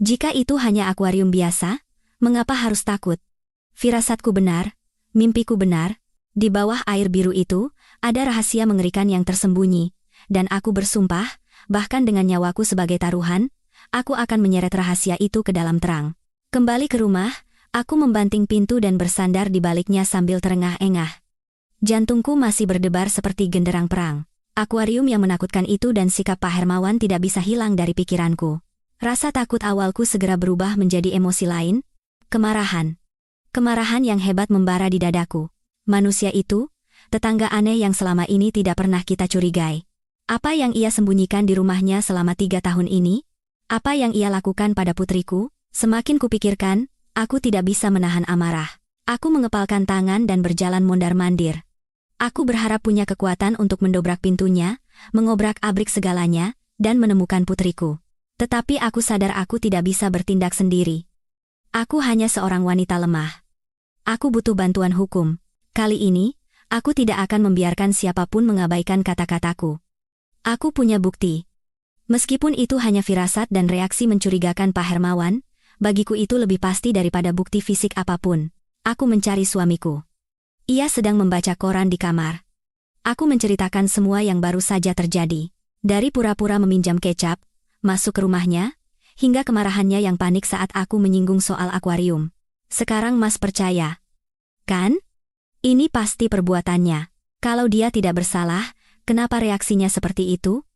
Jika itu hanya akuarium biasa, mengapa harus takut? Firasatku benar, mimpiku benar. Di bawah air biru itu, ada rahasia mengerikan yang tersembunyi. Dan aku bersumpah, bahkan dengan nyawaku sebagai taruhan, aku akan menyeret rahasia itu ke dalam terang. Kembali ke rumah, aku membanting pintu dan bersandar di baliknya sambil terengah-engah. Jantungku masih berdebar seperti genderang perang. Akuarium yang menakutkan itu dan sikap Pak Hermawan tidak bisa hilang dari pikiranku. Rasa takut awalku segera berubah menjadi emosi lain, kemarahan. Kemarahan yang hebat membara di dadaku. Manusia itu, tetangga aneh yang selama ini tidak pernah kita curigai. Apa yang ia sembunyikan di rumahnya selama 3 tahun ini? Apa yang ia lakukan pada putriku? Semakin kupikirkan, aku tidak bisa menahan amarah. Aku mengepalkan tangan dan berjalan mondar-mandir. Aku berharap punya kekuatan untuk mendobrak pintunya, mengobrak-abrik segalanya, dan menemukan putriku. Tetapi aku sadar aku tidak bisa bertindak sendiri. Aku hanya seorang wanita lemah. Aku butuh bantuan hukum. Kali ini, aku tidak akan membiarkan siapapun mengabaikan kata-kataku. Aku punya bukti. Meskipun itu hanya firasat dan reaksi mencurigakan Pak Hermawan, bagiku itu lebih pasti daripada bukti fisik apapun. Aku mencari suamiku. Ia sedang membaca koran di kamar. Aku menceritakan semua yang baru saja terjadi. Dari pura-pura meminjam kecap, masuk ke rumahnya, hingga kemarahannya yang panik saat aku menyinggung soal akuarium. Sekarang Mas percaya, kan? Ini pasti perbuatannya. Kalau dia tidak bersalah, kenapa reaksinya seperti itu?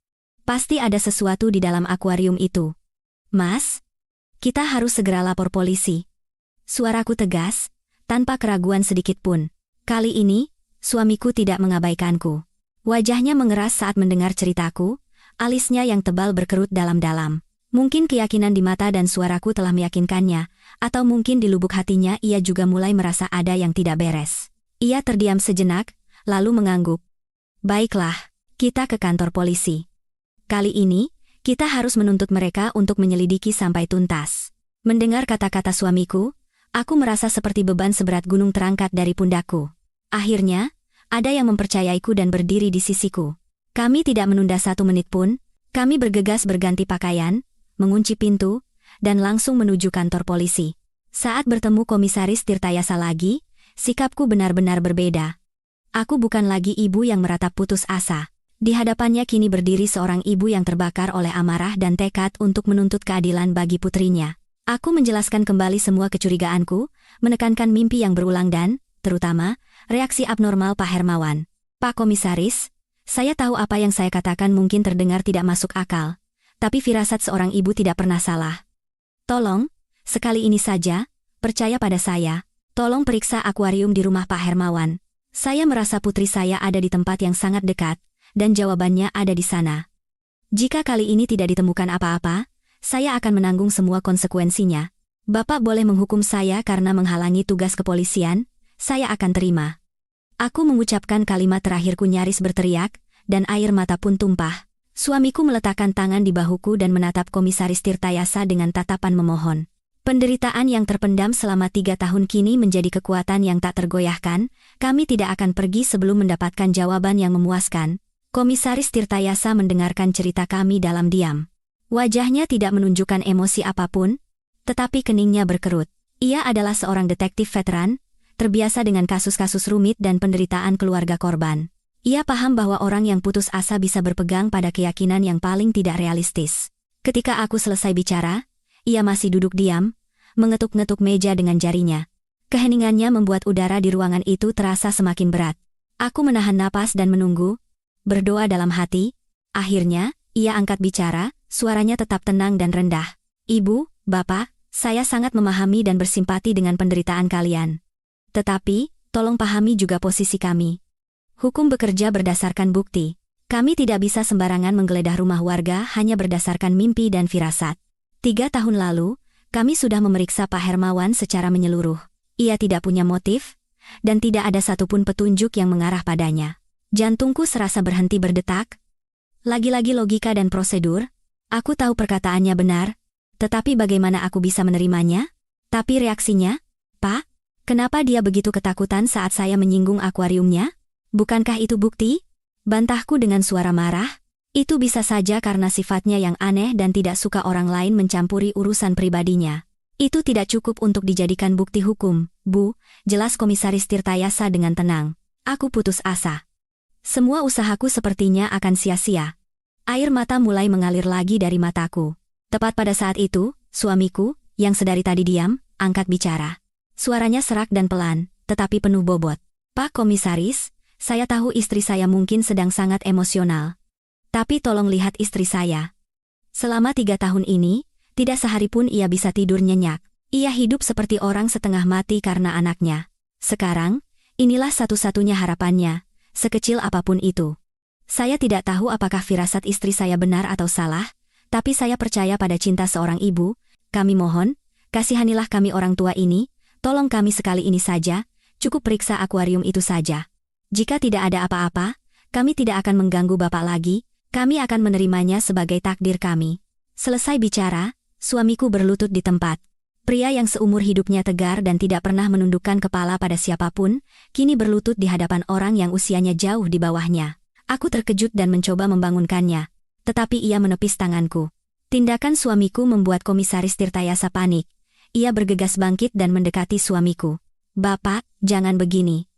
Pasti ada sesuatu di dalam akuarium itu. Mas, kita harus segera lapor polisi. Suaraku tegas, tanpa keraguan sedikit pun. Kali ini, suamiku tidak mengabaikanku. Wajahnya mengeras saat mendengar ceritaku, alisnya yang tebal berkerut dalam-dalam. Mungkin keyakinan di mata dan suaraku telah meyakinkannya, atau mungkin di lubuk hatinya ia juga mulai merasa ada yang tidak beres. Ia terdiam sejenak, lalu mengangguk. Baiklah, kita ke kantor polisi. Kali ini, kita harus menuntut mereka untuk menyelidiki sampai tuntas. Mendengar kata-kata suamiku, aku merasa seperti beban seberat gunung terangkat dari pundakku. Akhirnya, ada yang mempercayaiku dan berdiri di sisiku. Kami tidak menunda 1 menit pun, kami bergegas berganti pakaian, mengunci pintu, dan langsung menuju kantor polisi. Saat bertemu Komisaris Tirtayasa lagi, sikapku benar-benar berbeda. Aku bukan lagi ibu yang meratap putus asa. Di hadapannya kini berdiri seorang ibu yang terbakar oleh amarah dan tekad untuk menuntut keadilan bagi putrinya. Aku menjelaskan kembali semua kecurigaanku, menekankan mimpi yang berulang dan, terutama, reaksi abnormal Pak Hermawan. Pak Komisaris, saya tahu apa yang saya katakan mungkin terdengar tidak masuk akal, tapi firasat seorang ibu tidak pernah salah. Tolong, sekali ini saja, percaya pada saya, tolong periksa akuarium di rumah Pak Hermawan. Saya merasa putri saya ada di tempat yang sangat dekat, dan jawabannya ada di sana. Jika kali ini tidak ditemukan apa-apa, saya akan menanggung semua konsekuensinya. Bapak boleh menghukum saya karena menghalangi tugas kepolisian, saya akan terima. Aku mengucapkan kalimat terakhirku nyaris berteriak, dan air mata pun tumpah. Suamiku meletakkan tangan di bahuku dan menatap Komisaris Tirtayasa dengan tatapan memohon. Penderitaan yang terpendam selama 3 tahun kini menjadi kekuatan yang tak tergoyahkan, kami tidak akan pergi sebelum mendapatkan jawaban yang memuaskan. Komisaris Tirtayasa mendengarkan cerita kami dalam diam. Wajahnya tidak menunjukkan emosi apapun, tetapi keningnya berkerut. Ia adalah seorang detektif veteran, terbiasa dengan kasus-kasus rumit dan penderitaan keluarga korban. Ia paham bahwa orang yang putus asa bisa berpegang pada keyakinan yang paling tidak realistis. Ketika aku selesai bicara, ia masih duduk diam, mengetuk-ngetuk meja dengan jarinya. Keheningannya membuat udara di ruangan itu terasa semakin berat. Aku menahan napas dan menunggu, berdoa dalam hati. Akhirnya, ia angkat bicara, suaranya tetap tenang dan rendah. Ibu, Bapak, saya sangat memahami dan bersimpati dengan penderitaan kalian. Tetapi, tolong pahami juga posisi kami. Hukum bekerja berdasarkan bukti. Kami tidak bisa sembarangan menggeledah rumah warga hanya berdasarkan mimpi dan firasat. 3 tahun lalu, kami sudah memeriksa Pak Hermawan secara menyeluruh. Ia tidak punya motif, dan tidak ada satupun petunjuk yang mengarah padanya. Jantungku serasa berhenti berdetak. Lagi-lagi logika dan prosedur. Aku tahu perkataannya benar, tetapi bagaimana aku bisa menerimanya? Tapi reaksinya, Pak, kenapa dia begitu ketakutan saat saya menyinggung akuariumnya? Bukankah itu bukti? Bantahku dengan suara marah. Itu bisa saja karena sifatnya yang aneh dan tidak suka orang lain mencampuri urusan pribadinya. Itu tidak cukup untuk dijadikan bukti hukum, Bu, jelas Komisaris Tirtayasa dengan tenang. Aku putus asa. Semua usahaku sepertinya akan sia-sia. Air mata mulai mengalir lagi dari mataku. Tepat pada saat itu, suamiku, yang sedari tadi diam, angkat bicara. Suaranya serak dan pelan, tetapi penuh bobot. Pak Komisaris, saya tahu istri saya mungkin sedang sangat emosional. Tapi tolong lihat istri saya. Selama 3 tahun ini, tidak sehari pun ia bisa tidur nyenyak. Ia hidup seperti orang setengah mati karena anaknya. Sekarang, inilah satu-satunya harapannya, sekecil apapun itu. Saya tidak tahu apakah firasat istri saya benar atau salah, tapi saya percaya pada cinta seorang ibu. Kami mohon, kasihanilah kami orang tua ini, tolong kami sekali ini saja, cukup periksa akuarium itu saja. Jika tidak ada apa-apa, kami tidak akan mengganggu Bapak lagi, kami akan menerimanya sebagai takdir kami. Selesai bicara, suamiku berlutut di tempat. Pria yang seumur hidupnya tegar dan tidak pernah menundukkan kepala pada siapapun, kini berlutut di hadapan orang yang usianya jauh di bawahnya. Aku terkejut dan mencoba membangunkannya, tetapi ia menepis tanganku. Tindakan suamiku membuat Komisaris Tirtayasa panik. Ia bergegas bangkit dan mendekati suamiku. Bapak, jangan begini.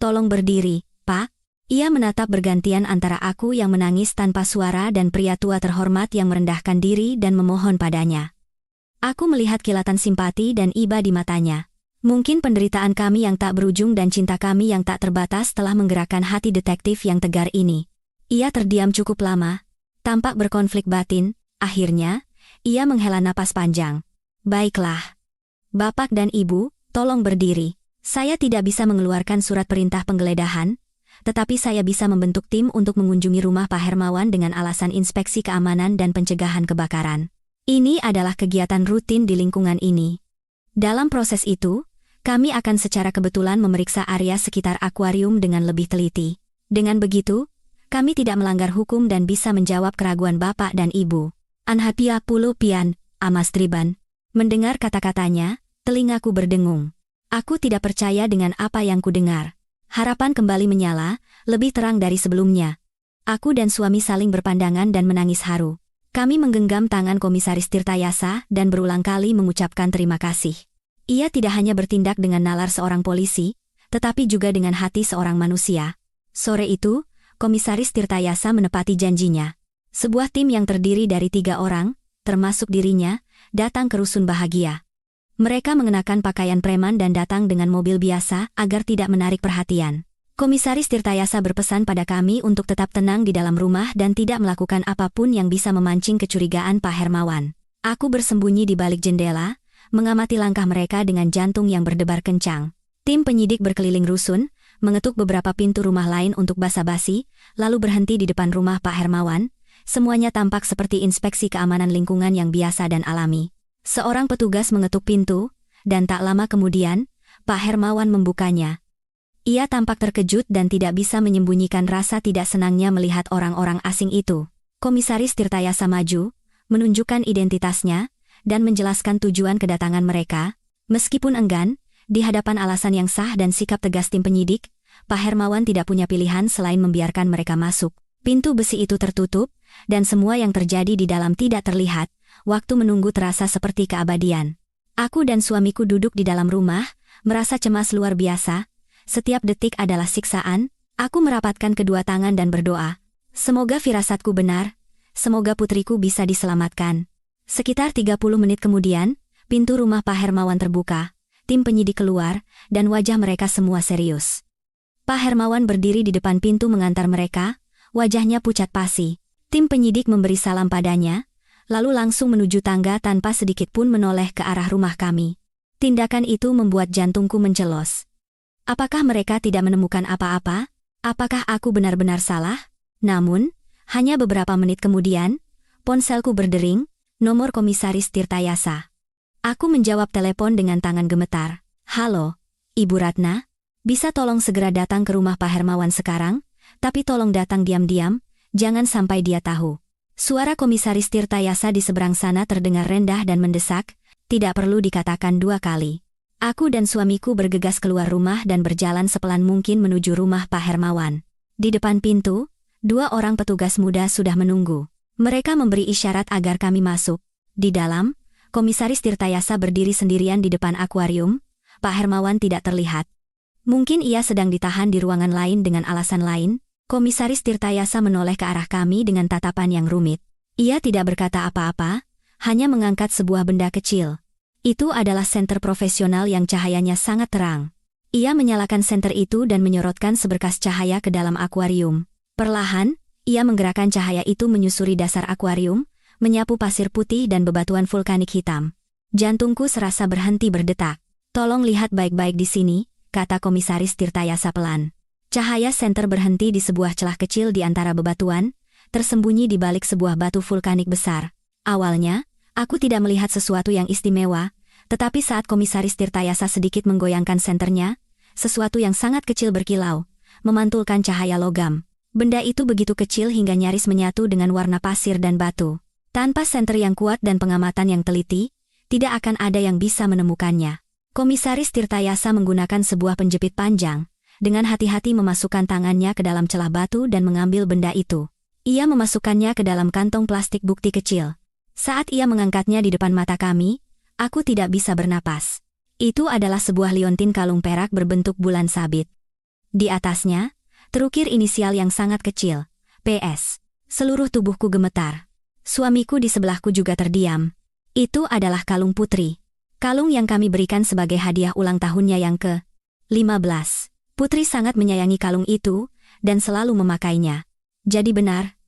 Tolong berdiri, Pak. Ia menatap bergantian antara aku yang menangis tanpa suara dan pria tua terhormat yang merendahkan diri dan memohon padanya. Aku melihat kilatan simpati dan iba di matanya. Mungkin penderitaan kami yang tak berujung dan cinta kami yang tak terbatas telah menggerakkan hati detektif yang tegar ini. Ia terdiam cukup lama, tampak berkonflik batin. Akhirnya, ia menghela napas panjang. Baiklah. Bapak dan Ibu, tolong berdiri. Saya tidak bisa mengeluarkan surat perintah penggeledahan, tetapi saya bisa membentuk tim untuk mengunjungi rumah Pak Hermawan dengan alasan inspeksi keamanan dan pencegahan kebakaran. Ini adalah kegiatan rutin di lingkungan ini. Dalam proses itu, kami akan secara kebetulan memeriksa area sekitar akuarium dengan lebih teliti. Dengan begitu, kami tidak melanggar hukum dan bisa menjawab keraguan Bapak dan Ibu. Anhapia puluh pian, Amas Triban. Mendengar kata-katanya, telingaku berdengung. Aku tidak percaya dengan apa yang kudengar. Harapan kembali menyala, lebih terang dari sebelumnya. Aku dan suami saling berpandangan dan menangis haru. Kami menggenggam tangan Komisaris Tirtayasa dan berulang kali mengucapkan terima kasih. Ia tidak hanya bertindak dengan nalar seorang polisi, tetapi juga dengan hati seorang manusia. Sore itu, Komisaris Tirtayasa menepati janjinya. Sebuah tim yang terdiri dari 3 orang, termasuk dirinya, datang ke rusun bahagia. Mereka mengenakan pakaian preman dan datang dengan mobil biasa agar tidak menarik perhatian. Komisaris Tirtayasa berpesan pada kami untuk tetap tenang di dalam rumah dan tidak melakukan apapun yang bisa memancing kecurigaan Pak Hermawan. Aku bersembunyi di balik jendela, mengamati langkah mereka dengan jantung yang berdebar kencang. Tim penyidik berkeliling rusun, mengetuk beberapa pintu rumah lain untuk basa-basi, lalu berhenti di depan rumah Pak Hermawan. Semuanya tampak seperti inspeksi keamanan lingkungan yang biasa dan alami. Seorang petugas mengetuk pintu, dan tak lama kemudian, Pak Hermawan membukanya. Ia tampak terkejut dan tidak bisa menyembunyikan rasa tidak senangnya melihat orang-orang asing itu. Komisaris Tirtayasa maju, menunjukkan identitasnya, dan menjelaskan tujuan kedatangan mereka. Meskipun enggan, di hadapan alasan yang sah dan sikap tegas tim penyidik, Pak Hermawan tidak punya pilihan selain membiarkan mereka masuk. Pintu besi itu tertutup, dan semua yang terjadi di dalam tidak terlihat. Waktu menunggu terasa seperti keabadian. Aku dan suamiku duduk di dalam rumah, merasa cemas luar biasa. Setiap detik adalah siksaan. Aku merapatkan kedua tangan dan berdoa. Semoga firasatku benar. Semoga putriku bisa diselamatkan. Sekitar 30 menit kemudian, pintu rumah Pak Hermawan terbuka. Tim penyidik keluar, dan wajah mereka semua serius. Pak Hermawan berdiri di depan pintu mengantar mereka. Wajahnya pucat pasi. Tim penyidik memberi salam padanya, lalu langsung menuju tangga tanpa sedikit pun menoleh ke arah rumah kami. Tindakan itu membuat jantungku mencelos. Apakah mereka tidak menemukan apa-apa? Apakah aku benar-benar salah? Namun, hanya beberapa menit kemudian, ponselku berdering, nomor Komisaris Tirtayasa. Aku menjawab telepon dengan tangan gemetar. Halo, Ibu Ratna? Bisa tolong segera datang ke rumah Pak Hermawan sekarang? Tapi tolong datang diam-diam, jangan sampai dia tahu. Suara Komisaris Tirtayasa di seberang sana terdengar rendah dan mendesak, tidak perlu dikatakan 2 kali. Aku dan suamiku bergegas keluar rumah dan berjalan sepelan mungkin menuju rumah Pak Hermawan. Di depan pintu, 2 orang petugas muda sudah menunggu. Mereka memberi isyarat agar kami masuk. Di dalam, Komisaris Tirtayasa berdiri sendirian di depan akuarium. Pak Hermawan tidak terlihat. Mungkin ia sedang ditahan di ruangan lain dengan alasan lain. Komisaris Tirtayasa menoleh ke arah kami dengan tatapan yang rumit. Ia tidak berkata apa-apa, hanya mengangkat sebuah benda kecil. Itu adalah senter profesional yang cahayanya sangat terang. Ia menyalakan senter itu dan menyorotkan seberkas cahaya ke dalam akuarium. Perlahan, ia menggerakkan cahaya itu menyusuri dasar akuarium, menyapu pasir putih dan bebatuan vulkanik hitam. Jantungku serasa berhenti berdetak. Tolong lihat baik-baik di sini, kata Komisaris Tirtayasa pelan. Cahaya senter berhenti di sebuah celah kecil di antara bebatuan, tersembunyi di balik sebuah batu vulkanik besar. Awalnya, aku tidak melihat sesuatu yang istimewa, tetapi saat Komisaris Tirtayasa sedikit menggoyangkan senternya, sesuatu yang sangat kecil berkilau, memantulkan cahaya logam. Benda itu begitu kecil hingga nyaris menyatu dengan warna pasir dan batu. Tanpa senter yang kuat dan pengamatan yang teliti, tidak akan ada yang bisa menemukannya. Komisaris Tirtayasa menggunakan sebuah penjepit panjang, dengan hati-hati memasukkan tangannya ke dalam celah batu dan mengambil benda itu. Ia memasukkannya ke dalam kantong plastik bukti kecil. Saat ia mengangkatnya di depan mata kami, aku tidak bisa bernapas. Itu adalah sebuah liontin kalung perak berbentuk bulan sabit. Di atasnya, terukir inisial yang sangat kecil, PS. Seluruh tubuhku gemetar. Suamiku di sebelahku juga terdiam. Itu adalah kalung Putri. Kalung yang kami berikan sebagai hadiah ulang tahunnya yang ke-15. Putri sangat menyayangi kalung itu, dan selalu memakainya. Jadi benar.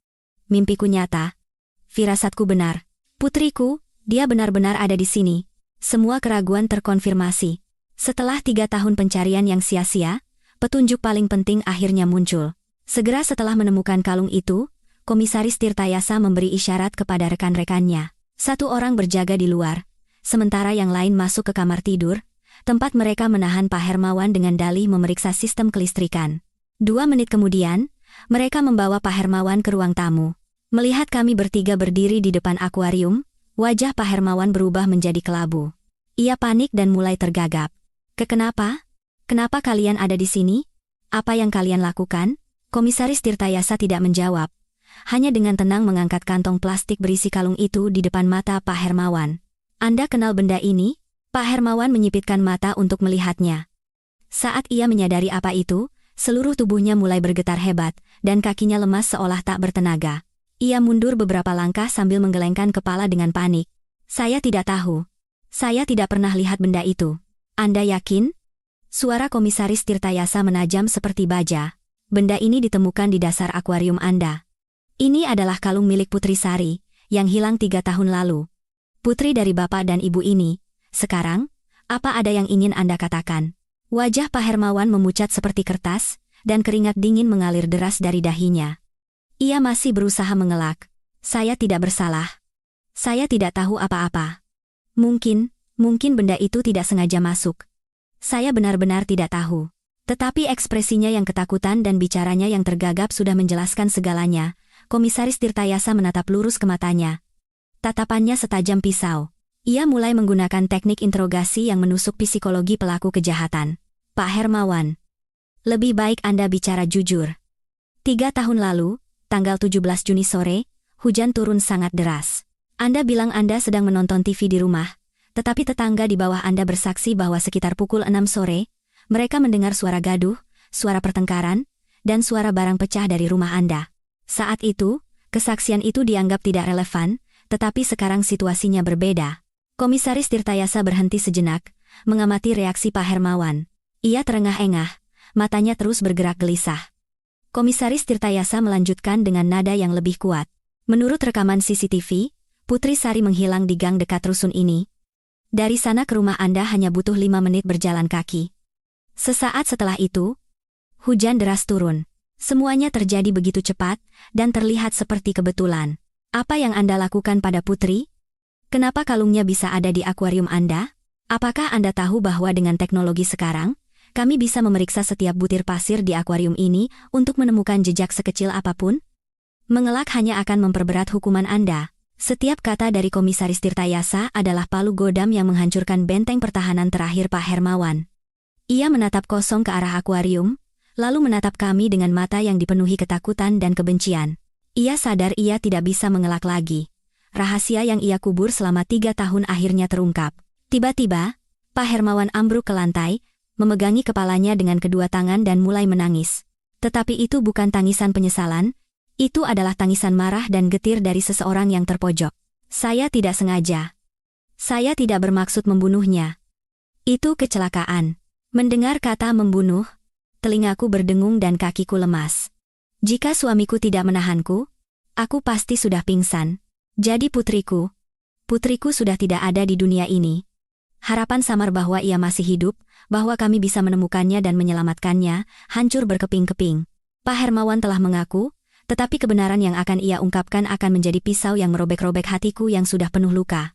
Mimpiku nyata. Firasatku benar. Putriku, dia benar-benar ada di sini. Semua keraguan terkonfirmasi. Setelah 3 tahun pencarian yang sia-sia, petunjuk paling penting akhirnya muncul. Segera setelah menemukan kalung itu, Komisaris Tirtayasa memberi isyarat kepada rekan-rekannya. 1 orang berjaga di luar, sementara yang lain masuk ke kamar tidur, tempat mereka menahan Pak Hermawan dengan dalih memeriksa sistem kelistrikan. 2 menit kemudian, mereka membawa Pak Hermawan ke ruang tamu. Melihat kami bertiga berdiri di depan akuarium, wajah Pak Hermawan berubah menjadi kelabu. Ia panik dan mulai tergagap. Kenapa? Kenapa kalian ada di sini? Apa yang kalian lakukan? Komisaris Tirtayasa tidak menjawab. Hanya dengan tenang mengangkat kantong plastik berisi kalung itu di depan mata Pak Hermawan. Anda kenal benda ini? Pak Hermawan menyipitkan mata untuk melihatnya. Saat ia menyadari apa itu, seluruh tubuhnya mulai bergetar hebat, dan kakinya lemas seolah tak bertenaga. Ia mundur beberapa langkah sambil menggelengkan kepala dengan panik. Saya tidak tahu. Saya tidak pernah lihat benda itu. Anda yakin? Suara Komisaris Tirtayasa menajam seperti baja. Benda ini ditemukan di dasar akuarium Anda. Ini adalah kalung milik Putri Sari, yang hilang 3 tahun lalu. Putri dari Bapak dan Ibu ini. Sekarang, apa ada yang ingin Anda katakan? Wajah Pak Hermawan memucat seperti kertas, dan keringat dingin mengalir deras dari dahinya. Ia masih berusaha mengelak. Saya tidak bersalah. Saya tidak tahu apa-apa. Mungkin benda itu tidak sengaja masuk. Saya benar-benar tidak tahu. Tetapi ekspresinya yang ketakutan dan bicaranya yang tergagap sudah menjelaskan segalanya. Komisaris Tirtayasa menatap lurus ke matanya. Tatapannya setajam pisau. Ia mulai menggunakan teknik interogasi yang menusuk psikologi pelaku kejahatan. Pak Hermawan, lebih baik Anda bicara jujur. 3 tahun lalu, tanggal 17 Juni sore, hujan turun sangat deras. Anda bilang Anda sedang menonton TV di rumah, tetapi tetangga di bawah Anda bersaksi bahwa sekitar pukul 6 sore, mereka mendengar suara gaduh, suara pertengkaran, dan suara barang pecah dari rumah Anda. Saat itu, kesaksian itu dianggap tidak relevan, tetapi sekarang situasinya berbeda. Komisaris Tirtayasa berhenti sejenak, mengamati reaksi Pak Hermawan. Ia terengah-engah, matanya terus bergerak gelisah. Komisaris Tirtayasa melanjutkan dengan nada yang lebih kuat. Menurut rekaman CCTV, Putri Sari menghilang di gang dekat rusun ini. Dari sana ke rumah Anda hanya butuh 5 menit berjalan kaki. Sesaat setelah itu, hujan deras turun. Semuanya terjadi begitu cepat, dan terlihat seperti kebetulan. Apa yang Anda lakukan pada Putri? Kenapa kalungnya bisa ada di akuarium Anda? Apakah Anda tahu bahwa dengan teknologi sekarang, kami bisa memeriksa setiap butir pasir di akuarium ini untuk menemukan jejak sekecil apapun? Mengelak hanya akan memperberat hukuman Anda. Setiap kata dari Komisaris Tirtayasa adalah palu godam yang menghancurkan benteng pertahanan terakhir Pak Hermawan. Ia menatap kosong ke arah akuarium, lalu menatap kami dengan mata yang dipenuhi ketakutan dan kebencian. Ia sadar ia tidak bisa mengelak lagi. Rahasia yang ia kubur selama 3 tahun akhirnya terungkap. Tiba-tiba, Pak Hermawan ambruk ke lantai, memegangi kepalanya dengan kedua tangan dan mulai menangis. Tetapi itu bukan tangisan penyesalan, itu adalah tangisan marah dan getir dari seseorang yang terpojok. Saya tidak sengaja. Saya tidak bermaksud membunuhnya. Itu kecelakaan. Mendengar kata membunuh, telingaku berdengung dan kakiku lemas. Jika suamiku tidak menahanku, aku pasti sudah pingsan. Jadi putriku sudah tidak ada di dunia ini. Harapan samar bahwa ia masih hidup, bahwa kami bisa menemukannya dan menyelamatkannya, hancur berkeping-keping. Pak Hermawan telah mengaku, tetapi kebenaran yang akan ia ungkapkan akan menjadi pisau yang merobek-robek hatiku yang sudah penuh luka.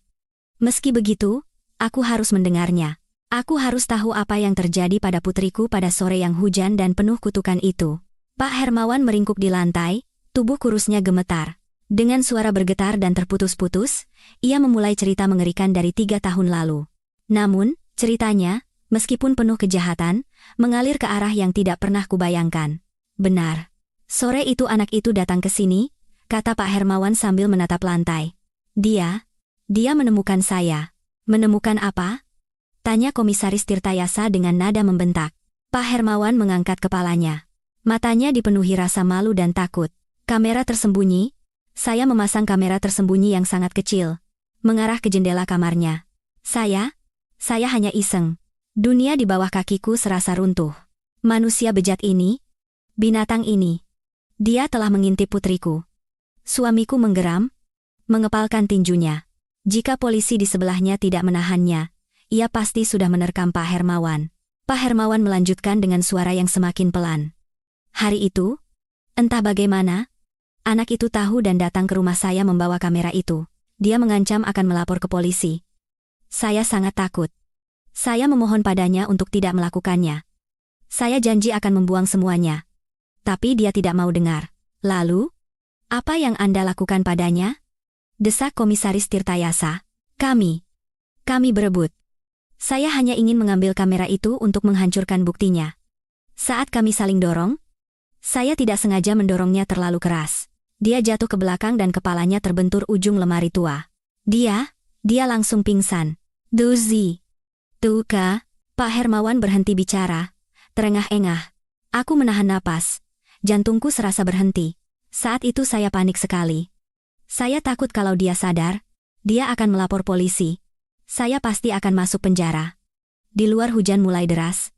Meski begitu, aku harus mendengarnya. Aku harus tahu apa yang terjadi pada putriku pada sore yang hujan dan penuh kutukan itu. Pak Hermawan meringkuk di lantai, tubuh kurusnya gemetar. Dengan suara bergetar dan terputus-putus, ia memulai cerita mengerikan dari 3 tahun lalu. Namun, ceritanya, meskipun penuh kejahatan, mengalir ke arah yang tidak pernah kubayangkan. Benar. Sore itu anak itu datang ke sini, kata Pak Hermawan sambil menatap lantai. Dia menemukan saya. Menemukan apa? Tanya Komisaris Tirtayasa dengan nada membentak. Pak Hermawan mengangkat kepalanya. Matanya dipenuhi rasa malu dan takut. Kamera tersembunyi. Saya memasang kamera tersembunyi yang sangat kecil. mengarah ke jendela kamarnya. Saya hanya iseng. Dunia di bawah kakiku serasa runtuh. Manusia bejat ini, binatang ini, dia telah mengintip putriku. Suamiku menggeram, mengepalkan tinjunya. Jika polisi di sebelahnya tidak menahannya, ia pasti sudah menerkam Pak Hermawan. Pak Hermawan melanjutkan dengan suara yang semakin pelan. Hari itu, entah bagaimana, anak itu tahu dan datang ke rumah saya membawa kamera itu. Dia mengancam akan melapor ke polisi. Saya sangat takut. Saya memohon padanya untuk tidak melakukannya. Saya janji akan membuang semuanya. Tapi dia tidak mau dengar. Lalu, apa yang Anda lakukan padanya? Desak Komisaris Tirtayasa. Kami berebut. Saya hanya ingin mengambil kamera itu untuk menghancurkan buktinya. Saat kami saling dorong, saya tidak sengaja mendorongnya terlalu keras. Dia jatuh ke belakang dan kepalanya terbentur ujung lemari tua. Dia langsung pingsan. Duzi. Tuka, Pak Hermawan berhenti bicara. Terengah-engah. Aku menahan napas. Jantungku serasa berhenti. Saat itu saya panik sekali. Saya takut kalau dia sadar, dia akan melapor polisi. Saya pasti akan masuk penjara. Di luar hujan mulai deras.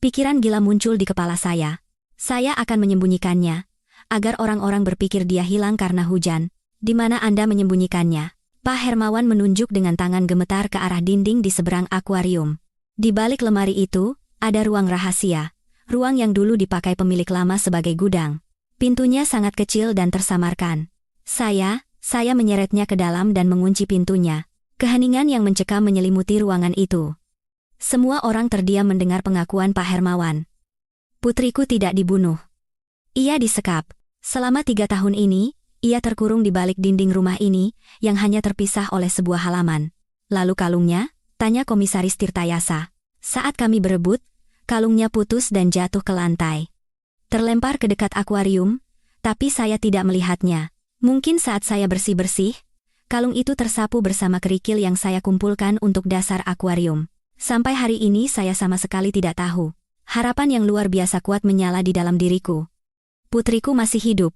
Pikiran gila muncul di kepala saya. Saya akan menyembunyikannya, agar orang-orang berpikir dia hilang karena hujan. Di mana Anda menyembunyikannya? Pak Hermawan menunjuk dengan tangan gemetar ke arah dinding di seberang akuarium. Di balik lemari itu, ada ruang rahasia. Ruang yang dulu dipakai pemilik lama sebagai gudang. Pintunya sangat kecil dan tersamarkan. Saya menyeretnya ke dalam dan mengunci pintunya. Keheningan yang mencekam menyelimuti ruangan itu. Semua orang terdiam mendengar pengakuan Pak Hermawan. Putriku tidak dibunuh. Ia disekap. Selama 3 tahun ini, ia terkurung di balik dinding rumah ini, yang hanya terpisah oleh sebuah halaman. Lalu kalungnya? Tanya Komisaris Tirtayasa. Saat kami berebut, kalungnya putus dan jatuh ke lantai. Terlempar ke dekat akuarium, tapi saya tidak melihatnya. Mungkin saat saya bersih-bersih, kalung itu tersapu bersama kerikil yang saya kumpulkan untuk dasar akuarium. Sampai hari ini saya sama sekali tidak tahu. Harapan yang luar biasa kuat menyala di dalam diriku. Putriku masih hidup.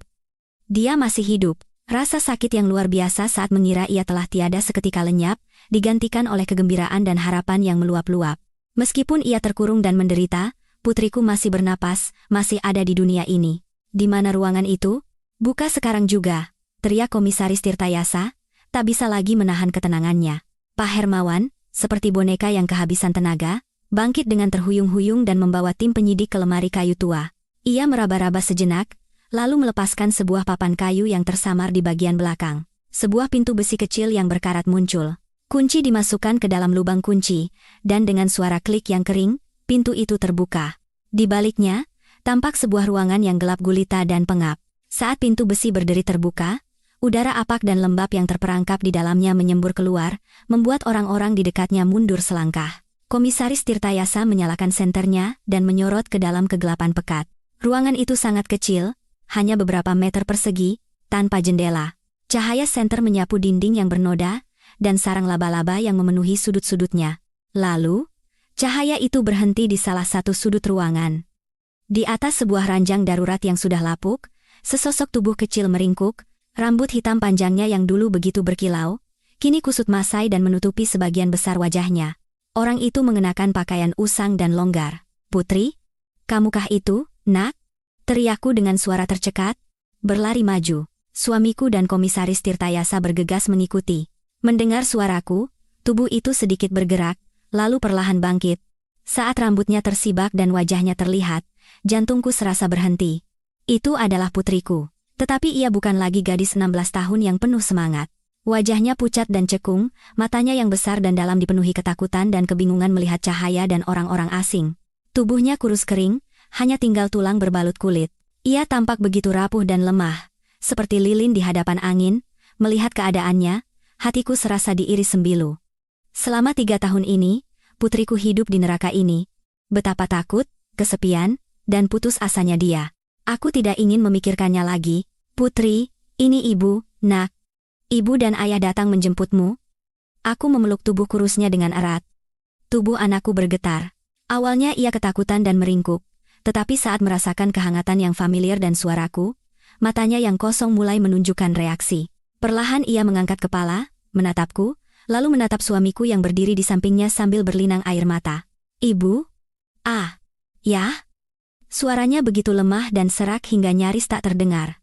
Dia masih hidup. Rasa sakit yang luar biasa saat mengira ia telah tiada seketika lenyap, digantikan oleh kegembiraan dan harapan yang meluap-luap. Meskipun ia terkurung dan menderita, putriku masih bernapas, masih ada di dunia ini. Di mana ruangan itu? Buka sekarang juga, teriak Komisaris Tirtayasa. Tak bisa lagi menahan ketenangannya. Pak Hermawan, seperti boneka yang kehabisan tenaga, bangkit dengan terhuyung-huyung dan membawa tim penyidik ke lemari kayu tua. Ia meraba-raba sejenak, lalu melepaskan sebuah papan kayu yang tersamar di bagian belakang. Sebuah pintu besi kecil yang berkarat muncul. Kunci dimasukkan ke dalam lubang kunci, dan dengan suara klik yang kering, pintu itu terbuka. Di baliknya, tampak sebuah ruangan yang gelap gulita dan pengap. Saat pintu besi berderi terbuka, udara apak dan lembab yang terperangkap di dalamnya menyembur keluar, membuat orang-orang di dekatnya mundur selangkah. Komisaris Tirtayasa menyalakan senternya dan menyorot ke dalam kegelapan pekat. Ruangan itu sangat kecil, hanya beberapa meter persegi, tanpa jendela. Cahaya senter menyapu dinding yang bernoda, dan sarang laba-laba yang memenuhi sudut-sudutnya. Lalu, cahaya itu berhenti di salah satu sudut ruangan. Di atas sebuah ranjang darurat yang sudah lapuk, sesosok tubuh kecil meringkuk. Rambut hitam panjangnya yang dulu begitu berkilau, kini kusut masai dan menutupi sebagian besar wajahnya. Orang itu mengenakan pakaian usang dan longgar. Putri? Kamukah itu, nak? Teriakku dengan suara tercekat, berlari maju. Suamiku dan Komisaris Tirtayasa bergegas mengikuti. Mendengar suaraku, tubuh itu sedikit bergerak, lalu perlahan bangkit. Saat rambutnya tersibak dan wajahnya terlihat, jantungku serasa berhenti. Itu adalah putriku. Tetapi ia bukan lagi gadis 16 tahun yang penuh semangat. Wajahnya pucat dan cekung, matanya yang besar dan dalam dipenuhi ketakutan dan kebingungan melihat cahaya dan orang-orang asing. Tubuhnya kurus kering, hanya tinggal tulang berbalut kulit. Ia tampak begitu rapuh dan lemah, seperti lilin di hadapan angin. Melihat keadaannya, hatiku serasa diiris sembilu. Selama 3 tahun ini, putriku hidup di neraka ini. Betapa takut, kesepian, dan putus asanya dia. Aku tidak ingin memikirkannya lagi. Putri, ini ibu, nak. Ibu dan ayah datang menjemputmu. Aku memeluk tubuh kurusnya dengan erat. Tubuh anakku bergetar. Awalnya ia ketakutan dan meringkuk, tetapi saat merasakan kehangatan yang familiar dan suaraku, matanya yang kosong mulai menunjukkan reaksi. Perlahan ia mengangkat kepala, menatapku, lalu menatap suamiku yang berdiri di sampingnya sambil berlinang air mata. Ibu? Ah, ya? Suaranya begitu lemah dan serak hingga nyaris tak terdengar.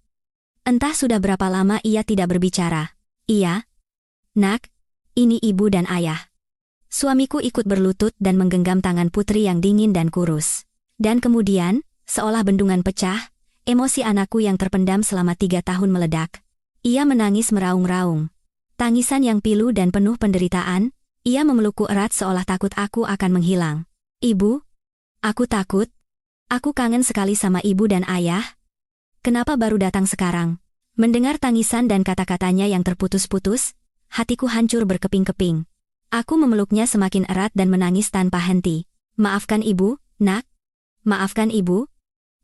Entah sudah berapa lama ia tidak berbicara. Iya? Nak, ini ibu dan ayah. Suamiku ikut berlutut dan menggenggam tangan putri yang dingin dan kurus. Dan kemudian, seolah bendungan pecah, emosi anakku yang terpendam selama 3 tahun meledak. Ia menangis meraung-raung. Tangisan yang pilu dan penuh penderitaan, ia memelukku erat seolah takut aku akan menghilang. Ibu? Aku takut. Aku kangen sekali sama ibu dan ayah. Kenapa baru datang sekarang? Mendengar tangisan dan kata-katanya yang terputus-putus, hatiku hancur berkeping-keping. Aku memeluknya semakin erat dan menangis tanpa henti. Maafkan ibu, nak. Maafkan ibu.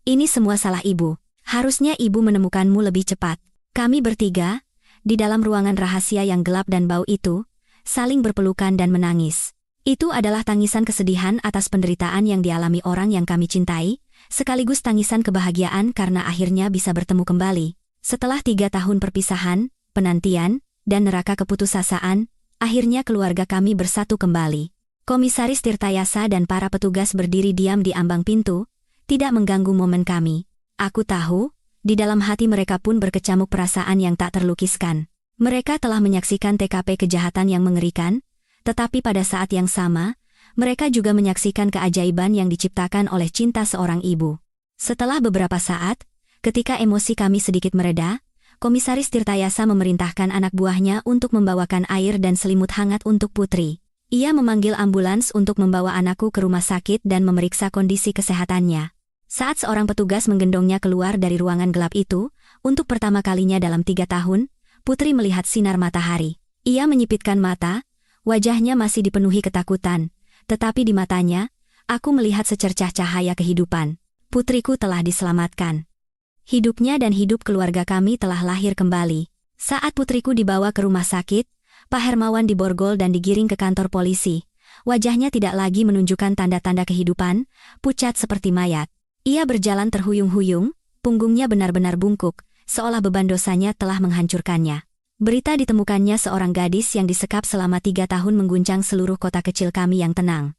Ini semua salah ibu. Harusnya ibu menemukanmu lebih cepat. Kami bertiga, di dalam ruangan rahasia yang gelap dan bau itu, saling berpelukan dan menangis. Itu adalah tangisan kesedihan atas penderitaan yang dialami orang yang kami cintai, sekaligus tangisan kebahagiaan karena akhirnya bisa bertemu kembali. Setelah 3 tahun perpisahan, penantian, dan neraka keputusasaan, akhirnya keluarga kami bersatu kembali. Komisaris Tirtayasa dan para petugas berdiri diam di ambang pintu, tidak mengganggu momen kami. Aku tahu, di dalam hati mereka pun berkecamuk perasaan yang tak terlukiskan. Mereka telah menyaksikan TKP kejahatan yang mengerikan, tetapi pada saat yang sama, mereka juga menyaksikan keajaiban yang diciptakan oleh cinta seorang ibu. Setelah beberapa saat, ketika emosi kami sedikit mereda, Komisaris Tirtayasa memerintahkan anak buahnya untuk membawakan air dan selimut hangat untuk putri. Ia memanggil ambulans untuk membawa anakku ke rumah sakit dan memeriksa kondisi kesehatannya. Saat seorang petugas menggendongnya keluar dari ruangan gelap itu, untuk pertama kalinya dalam 3 tahun, putri melihat sinar matahari. Ia menyipitkan mata, wajahnya masih dipenuhi ketakutan, tetapi di matanya, aku melihat secercah cahaya kehidupan. Putriku telah diselamatkan. Hidupnya dan hidup keluarga kami telah lahir kembali. Saat putriku dibawa ke rumah sakit, Pak Hermawan diborgol dan digiring ke kantor polisi. Wajahnya tidak lagi menunjukkan tanda-tanda kehidupan, pucat seperti mayat. Ia berjalan terhuyung-huyung, punggungnya benar-benar bungkuk, seolah beban dosanya telah menghancurkannya. Berita ditemukannya seorang gadis yang disekap selama 3 tahun mengguncang seluruh kota kecil kami yang tenang.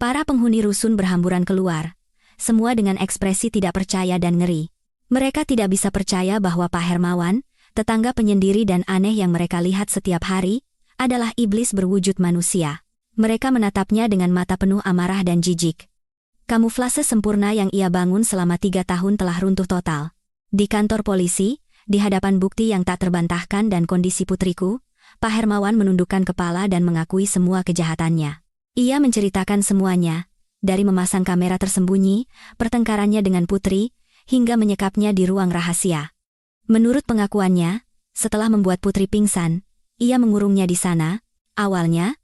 Para penghuni rusun berhamburan keluar, semua dengan ekspresi tidak percaya dan ngeri. Mereka tidak bisa percaya bahwa Pak Hermawan, tetangga penyendiri dan aneh yang mereka lihat setiap hari, adalah iblis berwujud manusia. Mereka menatapnya dengan mata penuh amarah dan jijik. Kamuflase sempurna yang ia bangun selama 3 tahun telah runtuh total. Di kantor polisi, di hadapan bukti yang tak terbantahkan dan kondisi putriku, Pak Hermawan menundukkan kepala dan mengakui semua kejahatannya. Ia menceritakan semuanya, dari memasang kamera tersembunyi, pertengkarannya dengan putri, hingga menyekapnya di ruang rahasia. Menurut pengakuannya, setelah membuat putri pingsan, ia mengurungnya di sana. Awalnya,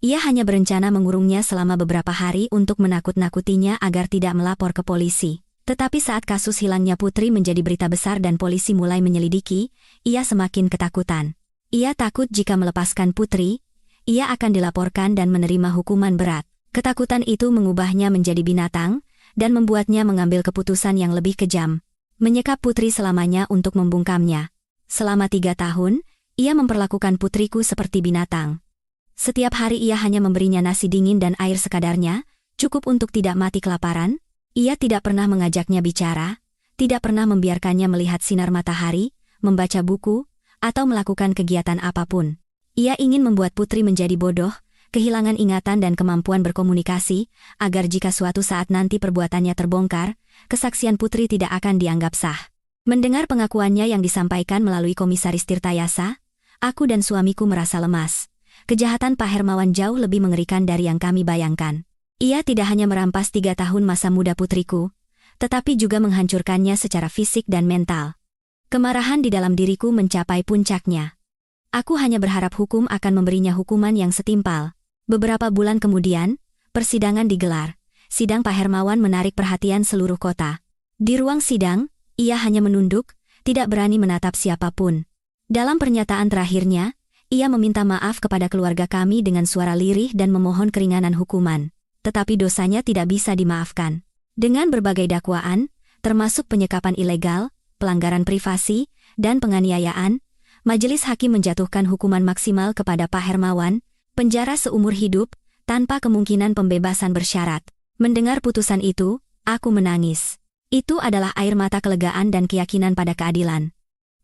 ia hanya berencana mengurungnya selama beberapa hari untuk menakut-nakutinya agar tidak melapor ke polisi. Tetapi saat kasus hilangnya putri menjadi berita besar dan polisi mulai menyelidiki, ia semakin ketakutan. Ia takut jika melepaskan putri, ia akan dilaporkan dan menerima hukuman berat. Ketakutan itu mengubahnya menjadi binatang, dan membuatnya mengambil keputusan yang lebih kejam. Menyekap putri selamanya untuk membungkamnya. Selama 3 tahun, ia memperlakukan putriku seperti binatang. Setiap hari ia hanya memberinya nasi dingin dan air sekadarnya, cukup untuk tidak mati kelaparan. Ia tidak pernah mengajaknya bicara, tidak pernah membiarkannya melihat sinar matahari, membaca buku, atau melakukan kegiatan apapun. Ia ingin membuat putri menjadi bodoh, kehilangan ingatan dan kemampuan berkomunikasi, agar jika suatu saat nanti perbuatannya terbongkar, kesaksian putri tidak akan dianggap sah. Mendengar pengakuannya yang disampaikan melalui Komisaris Tirtayasa, aku dan suamiku merasa lemas. Kejahatan Pak Hermawan jauh lebih mengerikan dari yang kami bayangkan. Ia tidak hanya merampas 3 tahun masa muda putriku, tetapi juga menghancurkannya secara fisik dan mental. Kemarahan di dalam diriku mencapai puncaknya. Aku hanya berharap hukum akan memberinya hukuman yang setimpal. Beberapa bulan kemudian, persidangan digelar. Sidang Pak Hermawan menarik perhatian seluruh kota. Di ruang sidang, ia hanya menunduk, tidak berani menatap siapapun. Dalam pernyataan terakhirnya, ia meminta maaf kepada keluarga kami dengan suara lirih dan memohon keringanan hukuman. Tetapi dosanya tidak bisa dimaafkan. Dengan berbagai dakwaan, termasuk penyekapan ilegal, pelanggaran privasi, dan penganiayaan, Majelis hakim menjatuhkan hukuman maksimal kepada Pak Hermawan, penjara seumur hidup, tanpa kemungkinan pembebasan bersyarat. Mendengar putusan itu, aku menangis. Itu adalah air mata kelegaan dan keyakinan pada keadilan.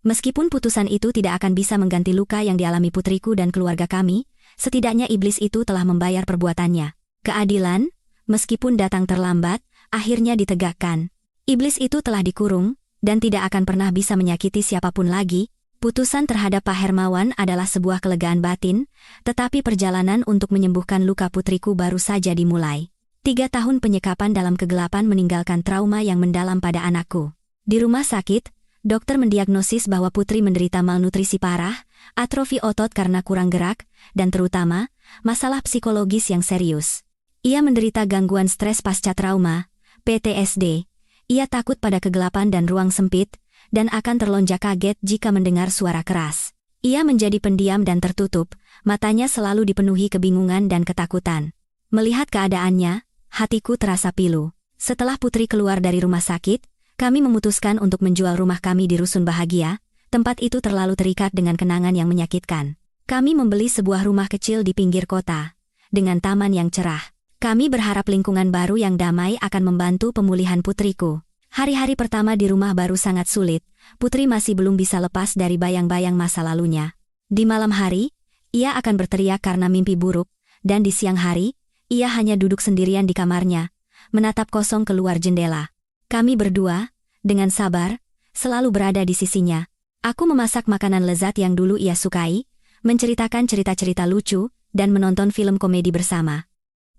Meskipun putusan itu tidak akan bisa mengganti luka yang dialami putriku dan keluarga kami, setidaknya iblis itu telah membayar perbuatannya. Keadilan, meskipun datang terlambat, akhirnya ditegakkan. Iblis itu telah dikurung, dan tidak akan pernah bisa menyakiti siapapun lagi. Putusan terhadap Pak Hermawan adalah sebuah kelegaan batin, tetapi perjalanan untuk menyembuhkan luka putriku baru saja dimulai. 3 tahun penyekapan dalam kegelapan meninggalkan trauma yang mendalam pada anakku. Di rumah sakit, dokter mendiagnosis bahwa putri menderita malnutrisi parah, atrofi otot karena kurang gerak, dan terutama, masalah psikologis yang serius. Ia menderita gangguan stres pasca trauma, PTSD. Ia takut pada kegelapan dan ruang sempit, dan akan terlonjak kaget jika mendengar suara keras. Ia menjadi pendiam dan tertutup, matanya selalu dipenuhi kebingungan dan ketakutan. Melihat keadaannya, hatiku terasa pilu. Setelah putri keluar dari rumah sakit, kami memutuskan untuk menjual rumah kami di Rusun Bahagia. Tempat itu terlalu terikat dengan kenangan yang menyakitkan. Kami membeli sebuah rumah kecil di pinggir kota, dengan taman yang cerah. Kami berharap lingkungan baru yang damai akan membantu pemulihan putriku. Hari-hari pertama di rumah baru sangat sulit, putri masih belum bisa lepas dari bayang-bayang masa lalunya. Di malam hari, ia akan berteriak karena mimpi buruk, dan di siang hari, ia hanya duduk sendirian di kamarnya, menatap kosong keluar jendela. Kami berdua, dengan sabar, selalu berada di sisinya. Aku memasak makanan lezat yang dulu ia sukai, menceritakan cerita-cerita lucu, dan menonton film komedi bersama.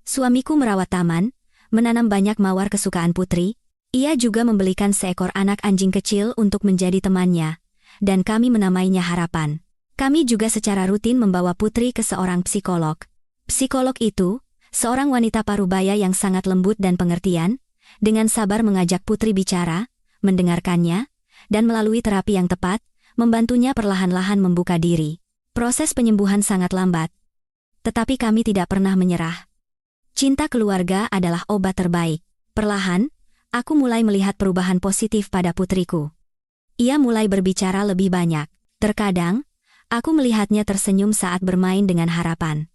Suamiku merawat taman, menanam banyak mawar kesukaan putri. Ia juga membelikan seekor anak anjing kecil untuk menjadi temannya, dan kami menamainya Harapan. Kami juga secara rutin membawa putri ke seorang psikolog. Psikolog itu, seorang wanita parubaya yang sangat lembut dan pengertian, dengan sabar mengajak putri bicara, mendengarkannya, dan melalui terapi yang tepat, membantunya perlahan-lahan membuka diri. Proses penyembuhan sangat lambat, tetapi kami tidak pernah menyerah. Cinta keluarga adalah obat terbaik. Perlahan, aku mulai melihat perubahan positif pada putriku. Ia mulai berbicara lebih banyak. Terkadang, aku melihatnya tersenyum saat bermain dengan Harapan.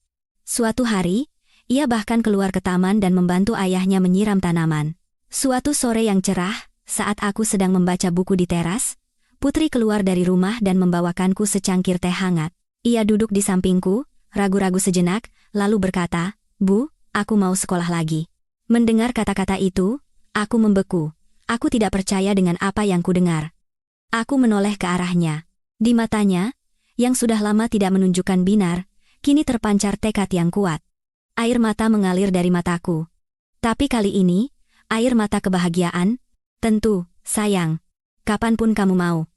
Suatu hari, ia bahkan keluar ke taman dan membantu ayahnya menyiram tanaman. Suatu sore yang cerah, saat aku sedang membaca buku di teras, putri keluar dari rumah dan membawakanku secangkir teh hangat. Ia duduk di sampingku, ragu-ragu sejenak, lalu berkata, "Bu, aku mau sekolah lagi." Mendengar kata-kata itu, aku membeku. Aku tidak percaya dengan apa yang kudengar. Aku menoleh ke arahnya. Di matanya, yang sudah lama tidak menunjukkan binar, kini terpancar tekad yang kuat. Air mata mengalir dari mataku. Tapi kali ini, air mata kebahagiaan. Tentu, sayang. Kapanpun kamu mau.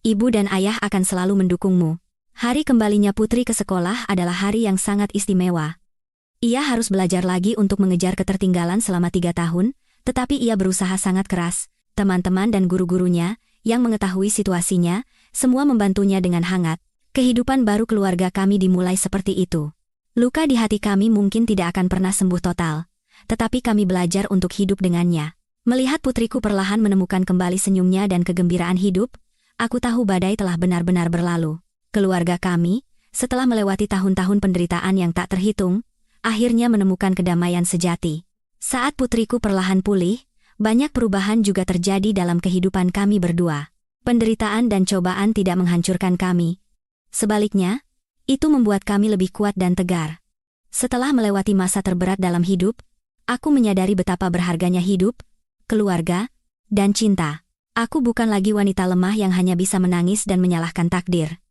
Ibu dan ayah akan selalu mendukungmu. Hari kembalinya putri ke sekolah adalah hari yang sangat istimewa. Ia harus belajar lagi untuk mengejar ketertinggalan selama 3 tahun, tetapi ia berusaha sangat keras. Teman-teman dan guru-gurunya, yang mengetahui situasinya, semua membantunya dengan hangat. Kehidupan baru keluarga kami dimulai seperti itu. Luka di hati kami mungkin tidak akan pernah sembuh total, tetapi kami belajar untuk hidup dengannya. Melihat putriku perlahan menemukan kembali senyumnya dan kegembiraan hidup, aku tahu badai telah benar-benar berlalu. Keluarga kami, setelah melewati tahun-tahun penderitaan yang tak terhitung, akhirnya menemukan kedamaian sejati. Saat putriku perlahan pulih, banyak perubahan juga terjadi dalam kehidupan kami berdua. Penderitaan dan cobaan tidak menghancurkan kami. Sebaliknya, itu membuat kami lebih kuat dan tegar. Setelah melewati masa terberat dalam hidup, aku menyadari betapa berharganya hidup, keluarga, dan cinta. Aku bukan lagi wanita lemah yang hanya bisa menangis dan menyalahkan takdir.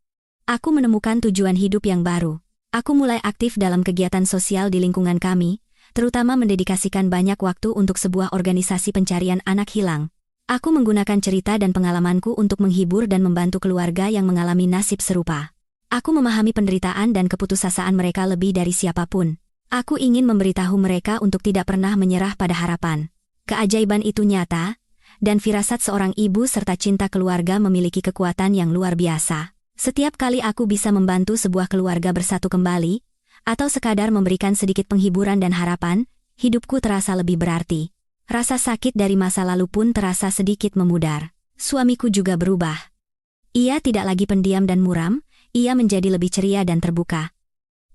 Aku menemukan tujuan hidup yang baru. Aku mulai aktif dalam kegiatan sosial di lingkungan kami, terutama mendedikasikan banyak waktu untuk sebuah organisasi pencarian anak hilang. Aku menggunakan cerita dan pengalamanku untuk menghibur dan membantu keluarga yang mengalami nasib serupa. Aku memahami penderitaan dan keputusasaan mereka lebih dari siapapun. Aku ingin memberitahu mereka untuk tidak pernah menyerah pada harapan. Keajaiban itu nyata, dan firasat seorang ibu serta cinta keluarga memiliki kekuatan yang luar biasa. Setiap kali aku bisa membantu sebuah keluarga bersatu kembali, atau sekadar memberikan sedikit penghiburan dan harapan, hidupku terasa lebih berarti. Rasa sakit dari masa lalu pun terasa sedikit memudar. Suamiku juga berubah. Ia tidak lagi pendiam dan muram, ia menjadi lebih ceria dan terbuka.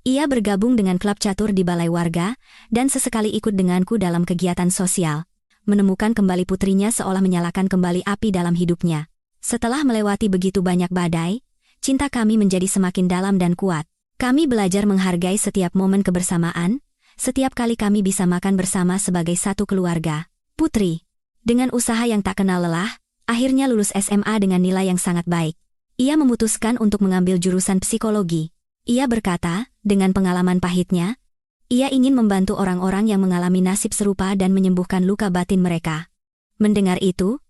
Ia bergabung dengan klub catur di balai warga, dan sesekali ikut denganku dalam kegiatan sosial. Menemukan kembali putrinya seolah menyalakan kembali api dalam hidupnya. Setelah melewati begitu banyak badai, cinta kami menjadi semakin dalam dan kuat. Kami belajar menghargai setiap momen kebersamaan, setiap kali kami bisa makan bersama sebagai satu keluarga. Putri, dengan usaha yang tak kenal lelah, akhirnya lulus SMA dengan nilai yang sangat baik. Ia memutuskan untuk mengambil jurusan psikologi. Ia berkata, dengan pengalaman pahitnya, ia ingin membantu orang-orang yang mengalami nasib serupa dan menyembuhkan luka batin mereka. Mendengar itu,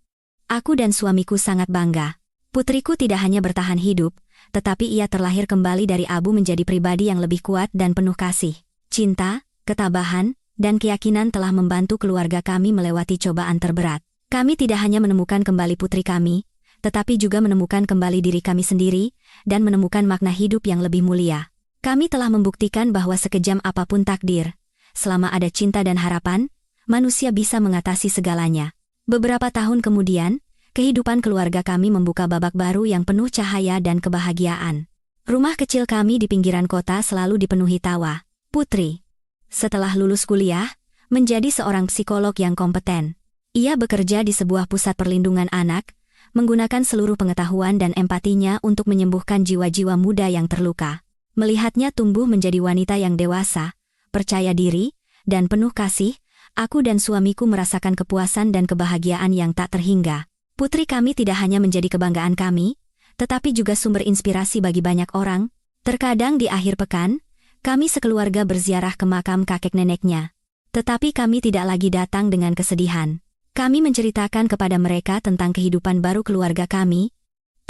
aku dan suamiku sangat bangga. Putriku tidak hanya bertahan hidup, tetapi ia terlahir kembali dari abu menjadi pribadi yang lebih kuat dan penuh kasih. Cinta, ketabahan, dan keyakinan telah membantu keluarga kami melewati cobaan terberat. Kami tidak hanya menemukan kembali putri kami, tetapi juga menemukan kembali diri kami sendiri, dan menemukan makna hidup yang lebih mulia. Kami telah membuktikan bahwa sekejam apapun takdir, selama ada cinta dan harapan, manusia bisa mengatasi segalanya. Beberapa tahun kemudian, kehidupan keluarga kami membuka babak baru yang penuh cahaya dan kebahagiaan. Rumah kecil kami di pinggiran kota selalu dipenuhi tawa. Putri, setelah lulus kuliah, menjadi seorang psikolog yang kompeten. Ia bekerja di sebuah pusat perlindungan anak, menggunakan seluruh pengetahuan dan empatinya untuk menyembuhkan jiwa-jiwa muda yang terluka. Melihatnya tumbuh menjadi wanita yang dewasa, percaya diri, dan penuh kasih, aku dan suamiku merasakan kepuasan dan kebahagiaan yang tak terhingga. Putri kami tidak hanya menjadi kebanggaan kami, tetapi juga sumber inspirasi bagi banyak orang. Terkadang di akhir pekan, kami sekeluarga berziarah ke makam kakek neneknya. Tetapi kami tidak lagi datang dengan kesedihan. Kami menceritakan kepada mereka tentang kehidupan baru keluarga kami,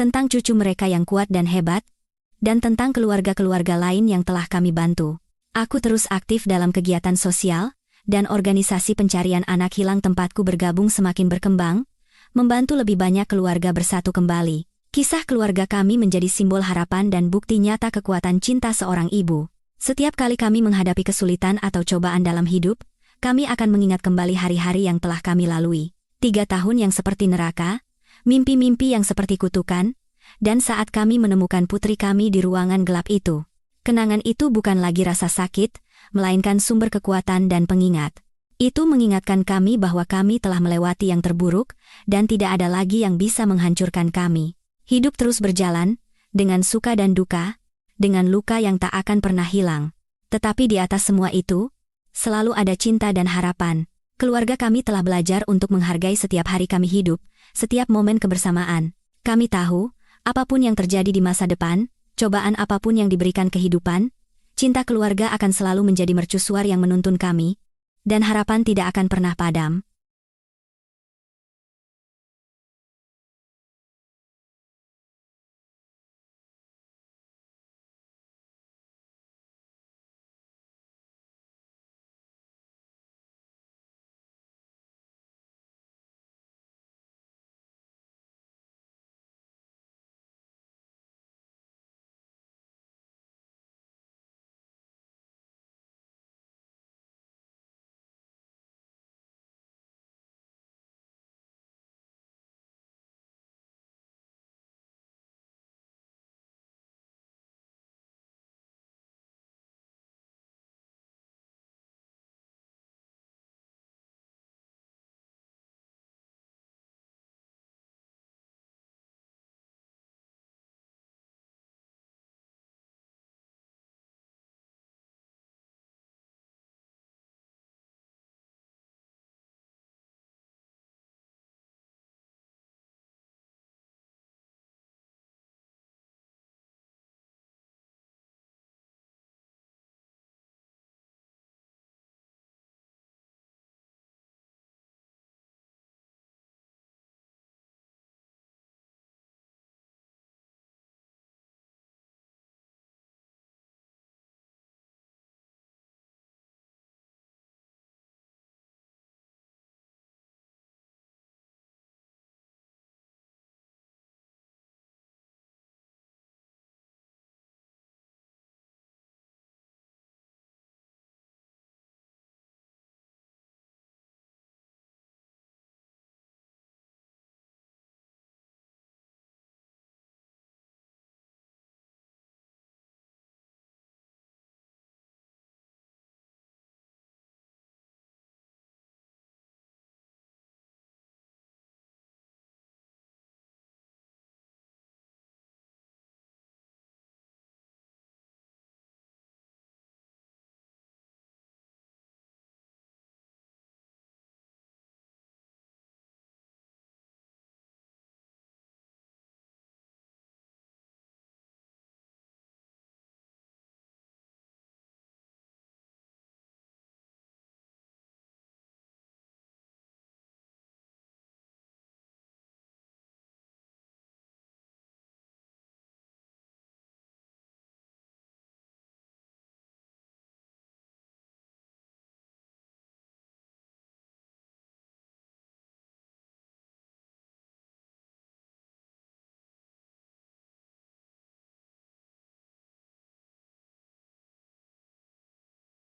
tentang cucu mereka yang kuat dan hebat, dan tentang keluarga-keluarga lain yang telah kami bantu. Aku terus aktif dalam kegiatan sosial, dan organisasi pencarian anak hilang tempatku bergabung semakin berkembang, membantu lebih banyak keluarga bersatu kembali. Kisah keluarga kami menjadi simbol harapan dan bukti nyata kekuatan cinta seorang ibu. Setiap kali kami menghadapi kesulitan atau cobaan dalam hidup, kami akan mengingat kembali hari-hari yang telah kami lalui. 3 tahun yang seperti neraka, mimpi-mimpi yang seperti kutukan, dan saat kami menemukan putri kami di ruangan gelap itu. Kenangan itu bukan lagi rasa sakit, melainkan sumber kekuatan dan pengingat. Itu mengingatkan kami bahwa kami telah melewati yang terburuk, dan tidak ada lagi yang bisa menghancurkan kami. Hidup terus berjalan, dengan suka dan duka, dengan luka yang tak akan pernah hilang. Tetapi di atas semua itu, selalu ada cinta dan harapan. Keluarga kami telah belajar untuk menghargai setiap hari kami hidup, setiap momen kebersamaan. Kami tahu, apapun yang terjadi di masa depan, cobaan apapun yang diberikan kehidupan, cinta keluarga akan selalu menjadi mercusuar yang menuntun kami, dan harapan tidak akan pernah padam.